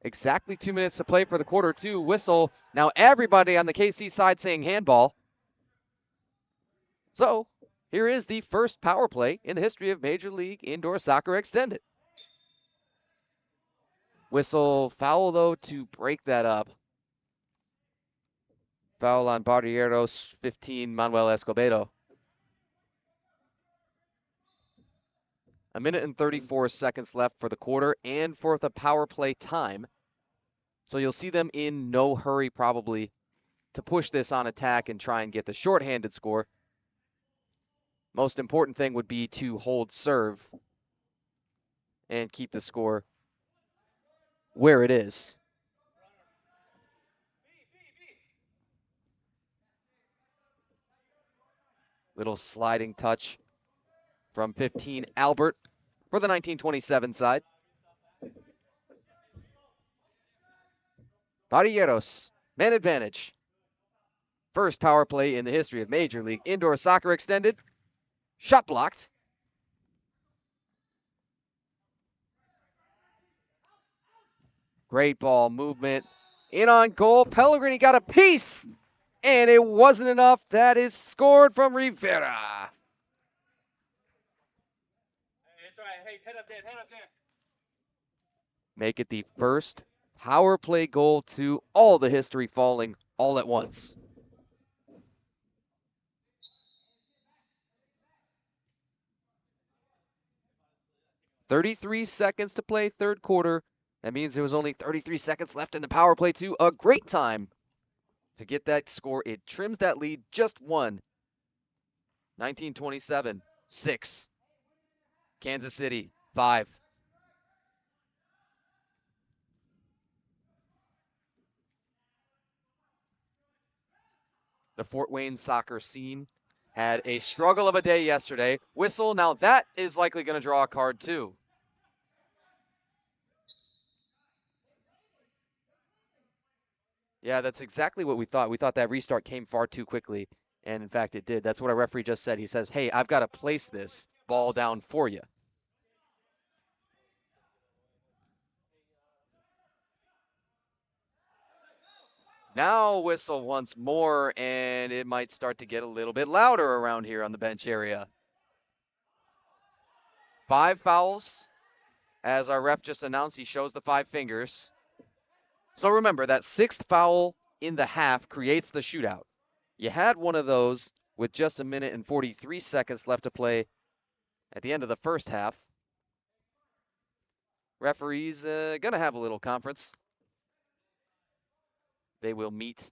Exactly 2 minutes to play for the quarter 2 whistle. Now everybody on the KC side saying handball. So here is the first power play in the history of Major League Indoor Soccer Extended. Whistle foul, though, to break that up. Foul on Barilleros, 15, Manuel Escobedo. A minute and 34 seconds left for the quarter and for the power play time. So you'll see them in no hurry probably to push this on attack and try and get the shorthanded score. Most important thing would be to hold serve and keep the score where it is. Little sliding touch from 15, Albert, for the 1927 side. Barilleros, man advantage. First power play in the history of Major League Indoor Soccer Extended. Shot blocked. Great ball movement. In on goal. Pellegrini got a piece. And it wasn't enough. That is scored from Rivera. Make it the first power play goal to all the history falling all at once. "33 seconds to play, third quarter." That means there was only 33 seconds left in the power play too. A great time to get that score. It trims that lead just one. 1927, 6. Kansas City, 5. The Fort Wayne soccer scene had a struggle of a day yesterday. Whistle, now that is likely going to draw a card too. Yeah, that's exactly what we thought. We thought that restart came far too quickly, and in fact it did. That's what our referee just said. He says, hey, I've got to place this ball down for you. Now whistle once more, and it might start to get a little bit louder around here on the bench area. 5 fouls. As our ref just announced, he shows the 5 fingers. So remember, that 6th foul in the half creates the shootout. You had one of those with just 1 minute and 43 seconds left to play at the end of the first half. Referees going to have a little conference. They will meet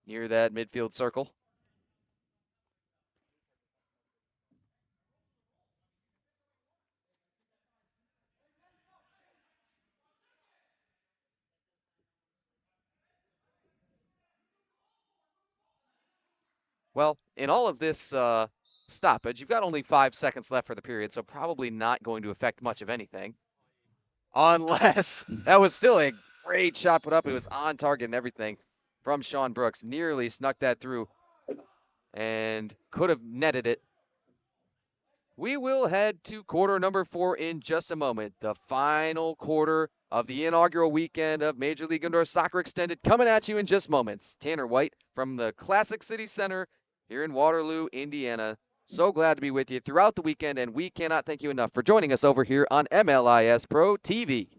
near that midfield circle. Well, in all of this stoppage, you've got only 5 seconds left for the period, so probably not going to affect much of anything. Unless that was still a great shot put up. It was on target and everything from Sean Brooks. Nearly snuck that through and could have netted it. We will head to quarter number 4 in just a moment. The final quarter of the inaugural weekend of Major League Indoor Soccer Extended coming at you in just moments. Tanner White from the Classic City Center here in Waterloo, Indiana. So glad to be with you throughout the weekend, and we cannot thank you enough for joining us over here on MLIS Pro TV.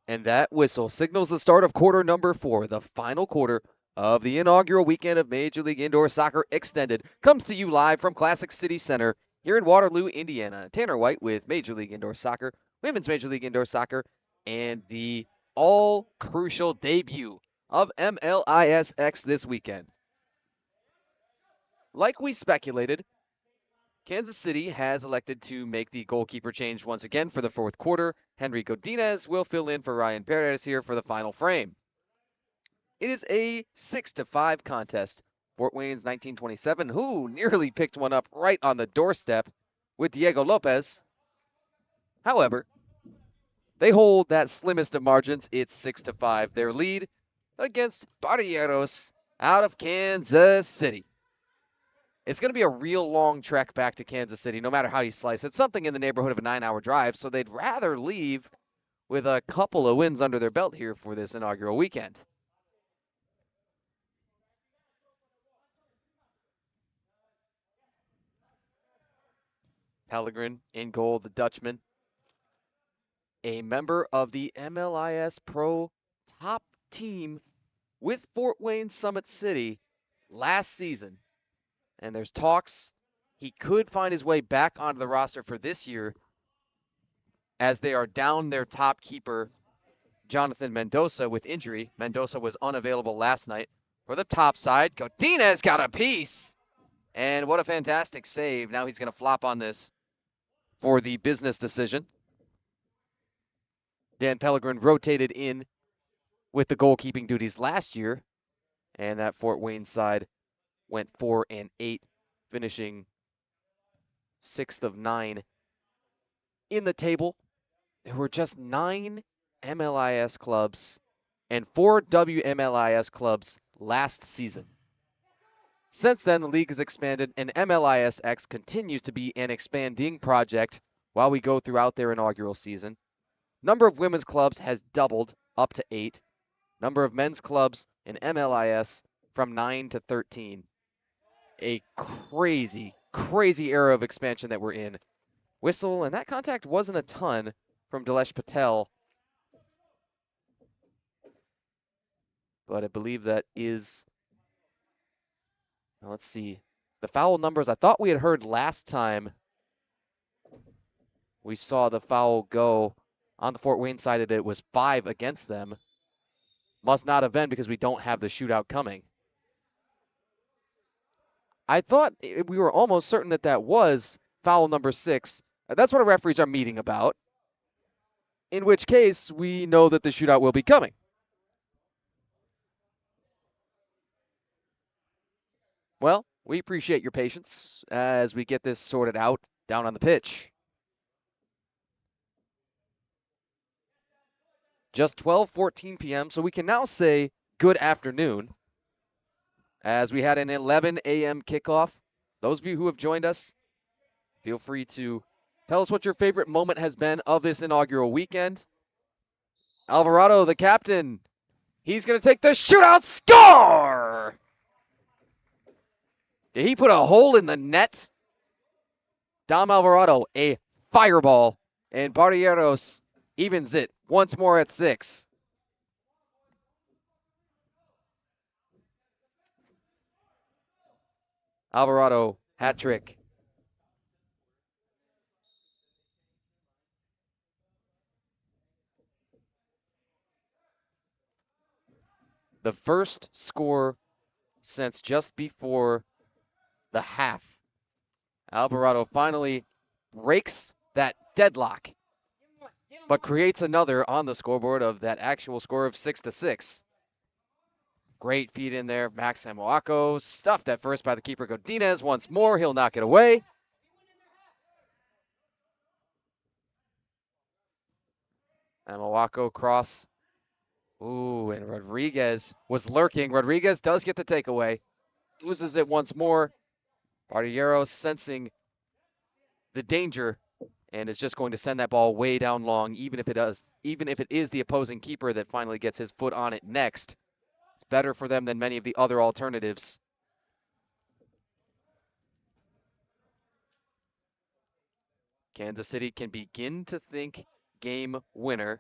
And that whistle signals the start of quarter number 4, the final quarter of the inaugural weekend of Major League Indoor Soccer Extended. Comes to you live from Classic City Center here in Waterloo, Indiana. Tanner White with Major League Indoor Soccer, Women's Major League Indoor Soccer, and the all-crucial debut of MLISX this weekend. Like we speculated, Kansas City has elected to make the goalkeeper change once again for the fourth quarter. Henrico Diaz will fill in for Ryan Perez here for the final frame. It is a 6-5 contest. Fort Wayne's 1927, who nearly picked one up right on the doorstep with Diego Lopez. However, they hold that slimmest of margins. It's 6-5, their lead against Barilleros out of Kansas City. It's going to be a real long trek back to Kansas City, no matter how you slice it. Something in the neighborhood of a 9-hour drive, so they'd rather leave with a couple of wins under their belt here for this inaugural weekend. Pellegrin in goal, the Dutchman. A member of the MLIS Pro top team with Fort Wayne Summit City last season. And there's talks he could find his way back onto the roster for this year as they are down their top keeper, Jonathan Mendoza, with injury. Mendoza was unavailable last night. For the top side, Godinez got a piece. And what a fantastic save. Now he's going to flop on this for the business decision. Dan Pellegrin rotated in with the goalkeeping duties last year, and that Fort Wayne side went 4-8, finishing 6th of 9 in the table. There were just 9 MLIS clubs and 4 WMLIS clubs last season. Since then, the league has expanded, and MLISX continues to be an expanding project while we go throughout their inaugural season. Number of women's clubs has doubled up to 8. Number of men's clubs in MLIS from 9 to 13. A crazy, crazy era of expansion that we're in. Whistle, and that contact wasn't a ton from Dilesh Patel. But I believe that is, let's see, the foul numbers. I thought we had heard last time we saw the foul go on the Fort Wayne side that it was 5 against them. Must not have been because we don't have the shootout coming. I thought we were almost certain that that was foul number 6. That's what our referees are meeting about. In which case, we know that the shootout will be coming. Well, we appreciate your patience as we get this sorted out down on the pitch. Just 12:14 p.m., so we can now say good afternoon as we had an 11 a.m. kickoff. Those of you who have joined us, feel free to tell us what your favorite moment has been of this inaugural weekend. Alvarado, the captain, he's going to take the shootout score! Did he put a hole in the net? Dom Alvarado, a fireball, and Barilleros evens it once more at 6. Alvarado, hat trick. The first score since just before the half. Alvarado finally breaks that deadlock, but creates another on the scoreboard of that actual score of 6-6. Great feed in there. Max Amoako stuffed at first by the keeper Godinez. Once more, he'll knock it away. Amoako cross. Ooh, and Rodriguez was lurking. Rodriguez does get the takeaway. Loses it once more. Barilleros sensing the danger and is just going to send that ball way down long, even if it is the opposing keeper that finally gets his foot on it next. It's better for them than many of the other alternatives. Kansas City can begin to think game winner,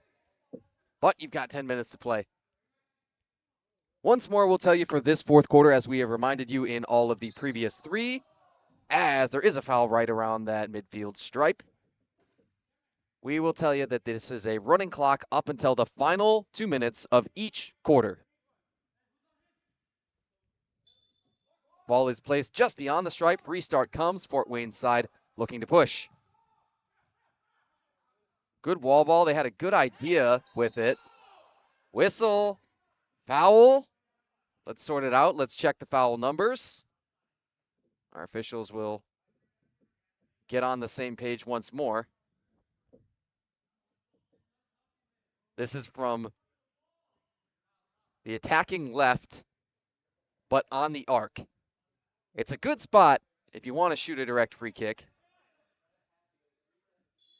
but you've got 10 minutes to play. Once more, we'll tell you for this fourth quarter, as we have reminded you in all of the previous 3, as there is a foul right around that midfield stripe. we will tell you that this is a running clock up until the final 2 minutes of each quarter. Ball is placed just beyond the stripe. Restart comes. Fort Wayne's side looking to push. Good wall ball. They had a good idea with it. Whistle. Foul. Let's sort it out. Let's check the foul numbers. Our officials will get on the same page once more. This is from the attacking left, but on the arc. It's a good spot if you want to shoot a direct free kick.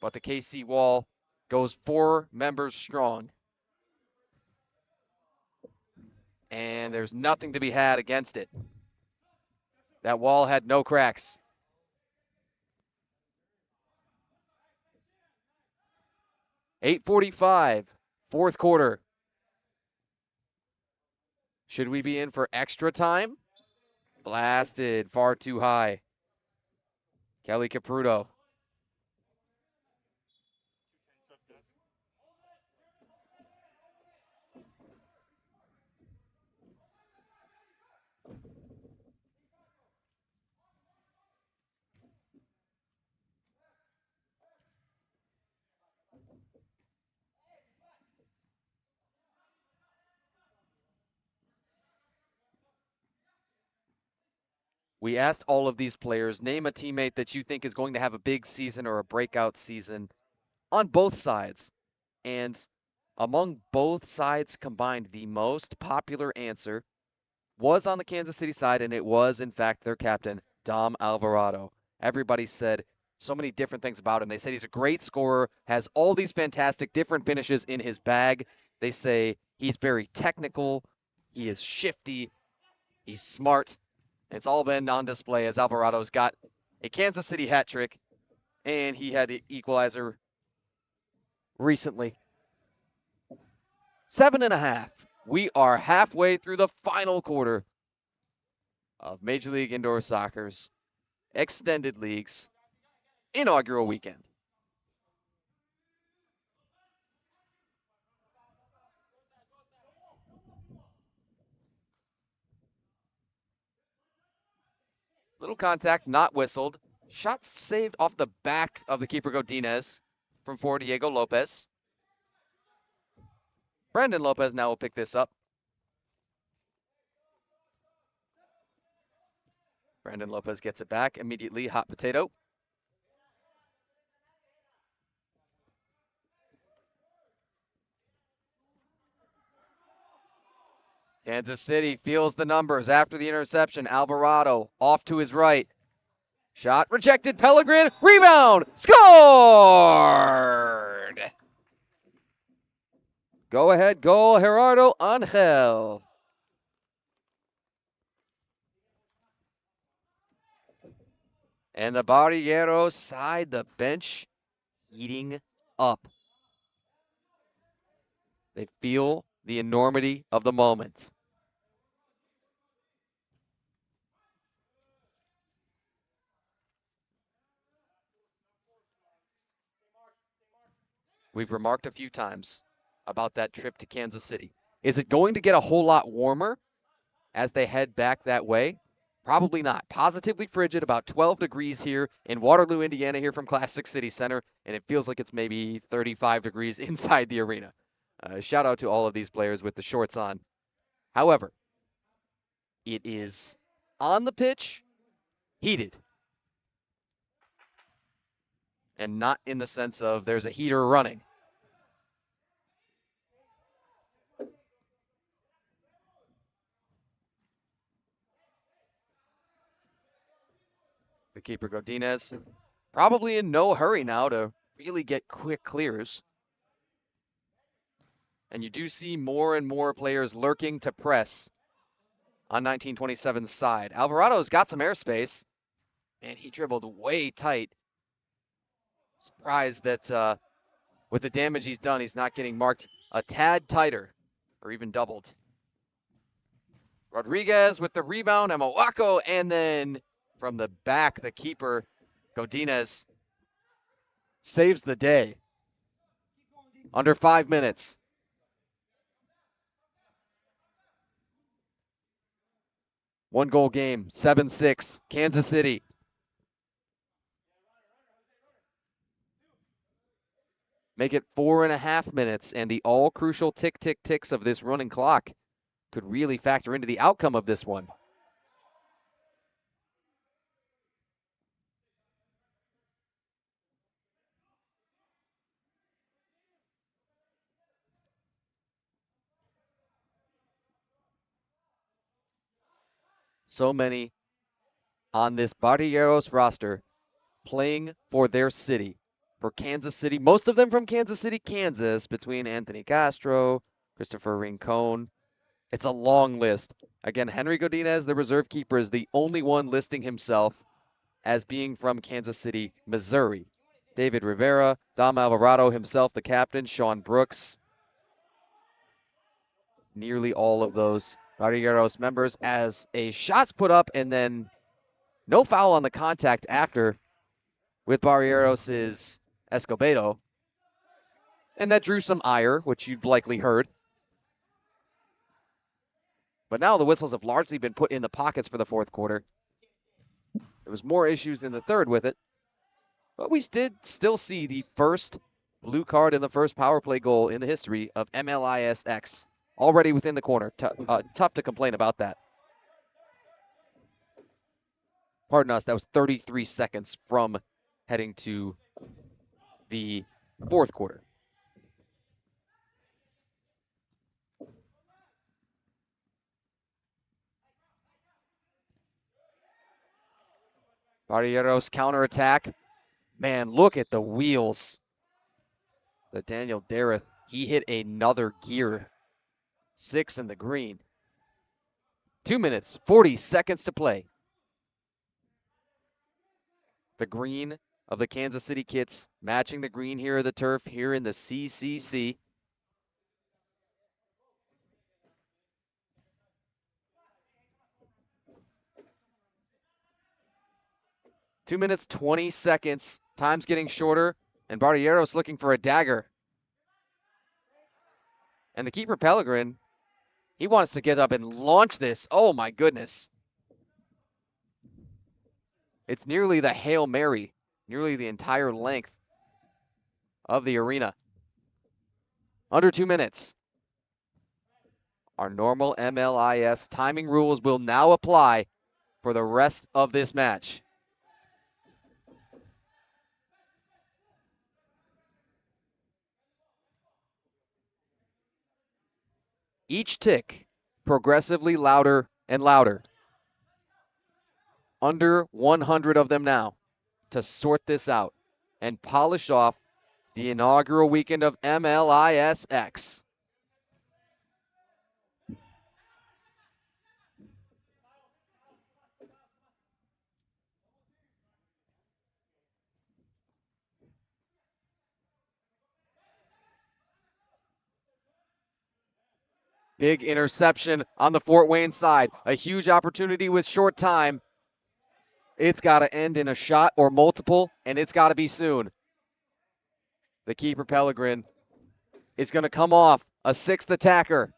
But the KC wall goes 4 members strong. And there's nothing to be had against it. That wall had no cracks. .8:45, fourth quarter. Should we be in for extra time? Blasted far too high. Kelly Caputo. We asked all of these players, name a teammate that you think is going to have a big season or a breakout season on both sides. And among both sides combined, the most popular answer was on the Kansas City side, and it was, in fact, their captain, Dom Alvarado. Everybody said so many different things about him. They said he's a great scorer, has all these fantastic different finishes in his bag. They say he's very technical, he is shifty, he's smart. It's all been on display as Alvarado's got a Kansas City hat trick, and he had the equalizer recently. 7.5. We are halfway through the final quarter of Major League Indoor Soccer's Extended League's inaugural weekend. Little contact, not whistled. Shot saved off the back of the keeper Godinez from for Diego Lopez. Brandon Lopez now will pick this up. Brandon Lopez gets it back immediately. Hot potato. Kansas City feels the numbers after the interception. Alvarado off to his right. Shot rejected. Pellegrin. Rebound. Scored! Go ahead goal, Gerardo Angel. And the Barilleros side, the bench eating up. They feel the enormity of the moment. We've remarked a few times about that trip to Kansas City. Is it going to get a whole lot warmer as they head back that way? Probably not. Positively frigid, about 12 degrees here in Waterloo, Indiana, here from Classic City Center, and it feels like it's maybe 35 degrees inside the arena. Shout out to all of these players with the shorts on. However, it is on the pitch, heated. And not in the sense of there's a heater running. The keeper Godinez probably in no hurry now to really get quick clears. And you do see more and more players lurking to press on 1927's side. Alvarado's got some airspace, and he dribbled way tight. Surprised that with the damage he's done, he's not getting marked a tad tighter or even doubled. Rodriguez with the rebound, Amawako, and then from the back, the keeper, Godinez, saves the day. Under 5 minutes. One goal game, 7-6, Kansas City. Make it 4.5 minutes, and the all crucial tick, tick, ticks of this running clock could really factor into the outcome of this one. So many on this Barilleros roster playing for their city, for Kansas City. Most of them from Kansas City, Kansas, between Anthony Castro, Christopher Rincon. It's a long list. Again, Henry Godinez, the reserve keeper, is the only one listing himself as being from Kansas City, Missouri. David Rivera, Dom Alvarado himself, the captain, Sean Brooks. Nearly all of those Barilleros members as a shot's put up and then no foul on the contact after with Barilleros' Escobedo. And that drew some ire, which you've likely heard. But now the whistles have largely been put in the pockets for the fourth quarter. There was more issues in the third with it. But we did still see the first blue card in the first power play goal in the history of MLISX. Already within the corner. Tough to complain about that. Pardon us, that was 33 seconds from heading to the fourth quarter. Barilleros counterattack. Man, look at the wheels. The Daniel Dareth, he hit another gear. 6 in the green. 2 minutes, 40 seconds to play. The green of the Kansas City kits matching the green here of the turf here in the CCC. Two minutes, 20 seconds. Time's getting shorter, and Barilleros looking for a dagger. And the keeper, Pellegrin, he wants to get up and launch this. Oh, my goodness. It's nearly the Hail Mary, nearly the entire length of the arena. Under 2 minutes. Our normal MLIS timing rules will now apply for the rest of this match. Each tick progressively louder and louder. Under 100 of them now to sort this out and polish off the inaugural weekend of MLISX. Big interception on the Fort Wayne side. A huge opportunity with short time. It's got to end in a shot or multiple, and it's got to be soon. The keeper, Pellegrin, is going to come off a sixth attacker.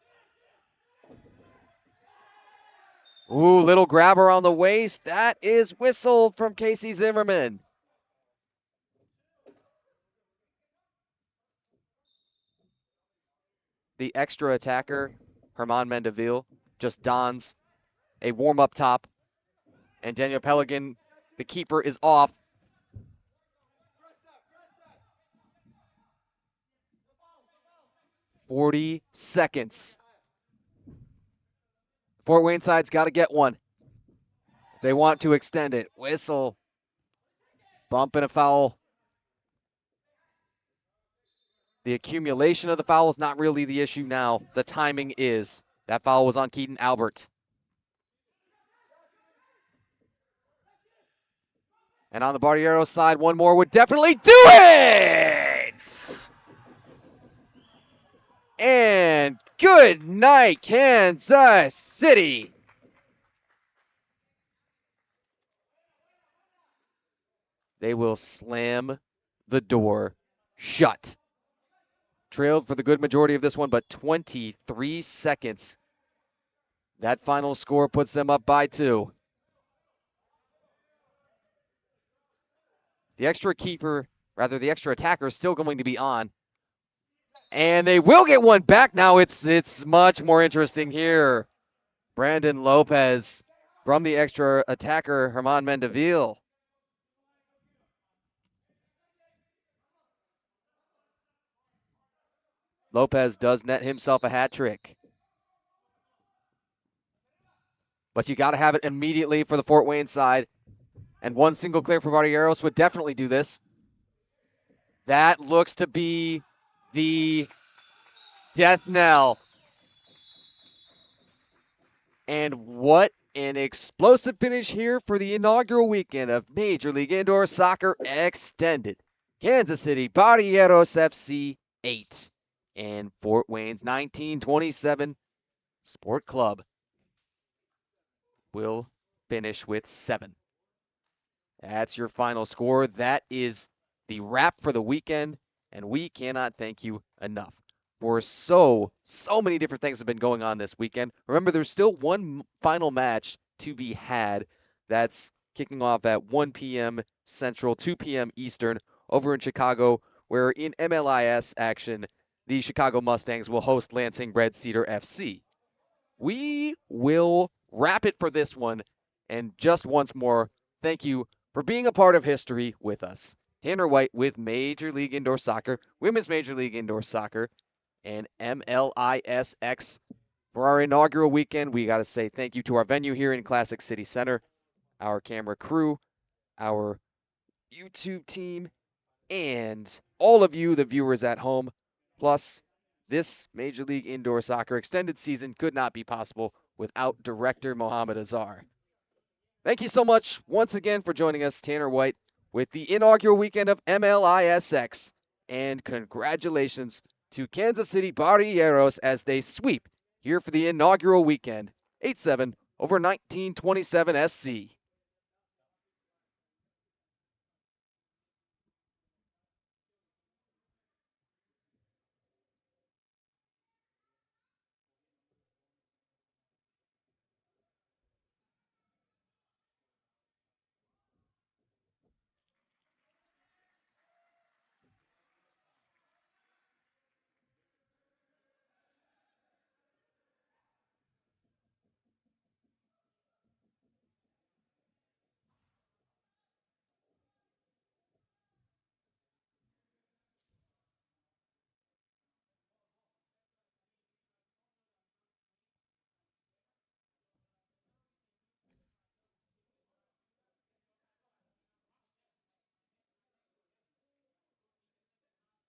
Ooh, little grabber on the waist. That is whistled from Casey Zimmerman. The extra attacker, Herman Mendeville, just dons a warm-up top. And Daniel Pellegrin, the keeper, is off. "40 seconds. Fort Wayne side's got to get one. They want to extend it. Whistle. Bump and a foul. The accumulation of the foul is not really the issue now. The timing is. That foul was on Keaton Albert. And on the Barilleros side, one more would definitely do it! And good night, Kansas City. They will slam the door shut. trailed for the good majority of this one, but 23 seconds. That final score puts them up by 2. The extra attacker is still going to be on. And they will get one back now. It's much more interesting here. Brandon Lopez from the extra attacker, Herman Mendeville. Lopez does net himself a hat trick. But you got to have it immediately for the Fort Wayne side. And one single clear for Barilleros would definitely do this. That looks to be the death knell. And what an explosive finish here for the inaugural weekend of Major League Indoor Soccer Extended. Kansas City Barilleros FC 8 and Fort Wayne's 1927 Sport Club will finish with 7. That's your final score. That is the wrap for the weekend, and we cannot thank you enough for so many different things have been going on this weekend. Remember, there's still one final match to be had. That's kicking off at 1 p.m. Central, 2 p.m. Eastern over in Chicago, where in MLIS action, the Chicago Mustangs will host Lansing Red Cedar FC. We will wrap it for this one, and just once more, thank you for being a part of history with us. Tanner White with Major League Indoor Soccer, Women's Major League Indoor Soccer, and MLISX. For our inaugural weekend, we got to say thank you to our venue here in Classic City Center, our camera crew, our YouTube team, and all of you, the viewers at home. Plus, this Major League Indoor Soccer extended season could not be possible without director Mohamed Azar. Thank you so much once again for joining us, Tanner White, with the inaugural weekend of MLISX. And congratulations to Kansas City Barilleros as they sweep here for the inaugural weekend, 8-7 over 1927 SC.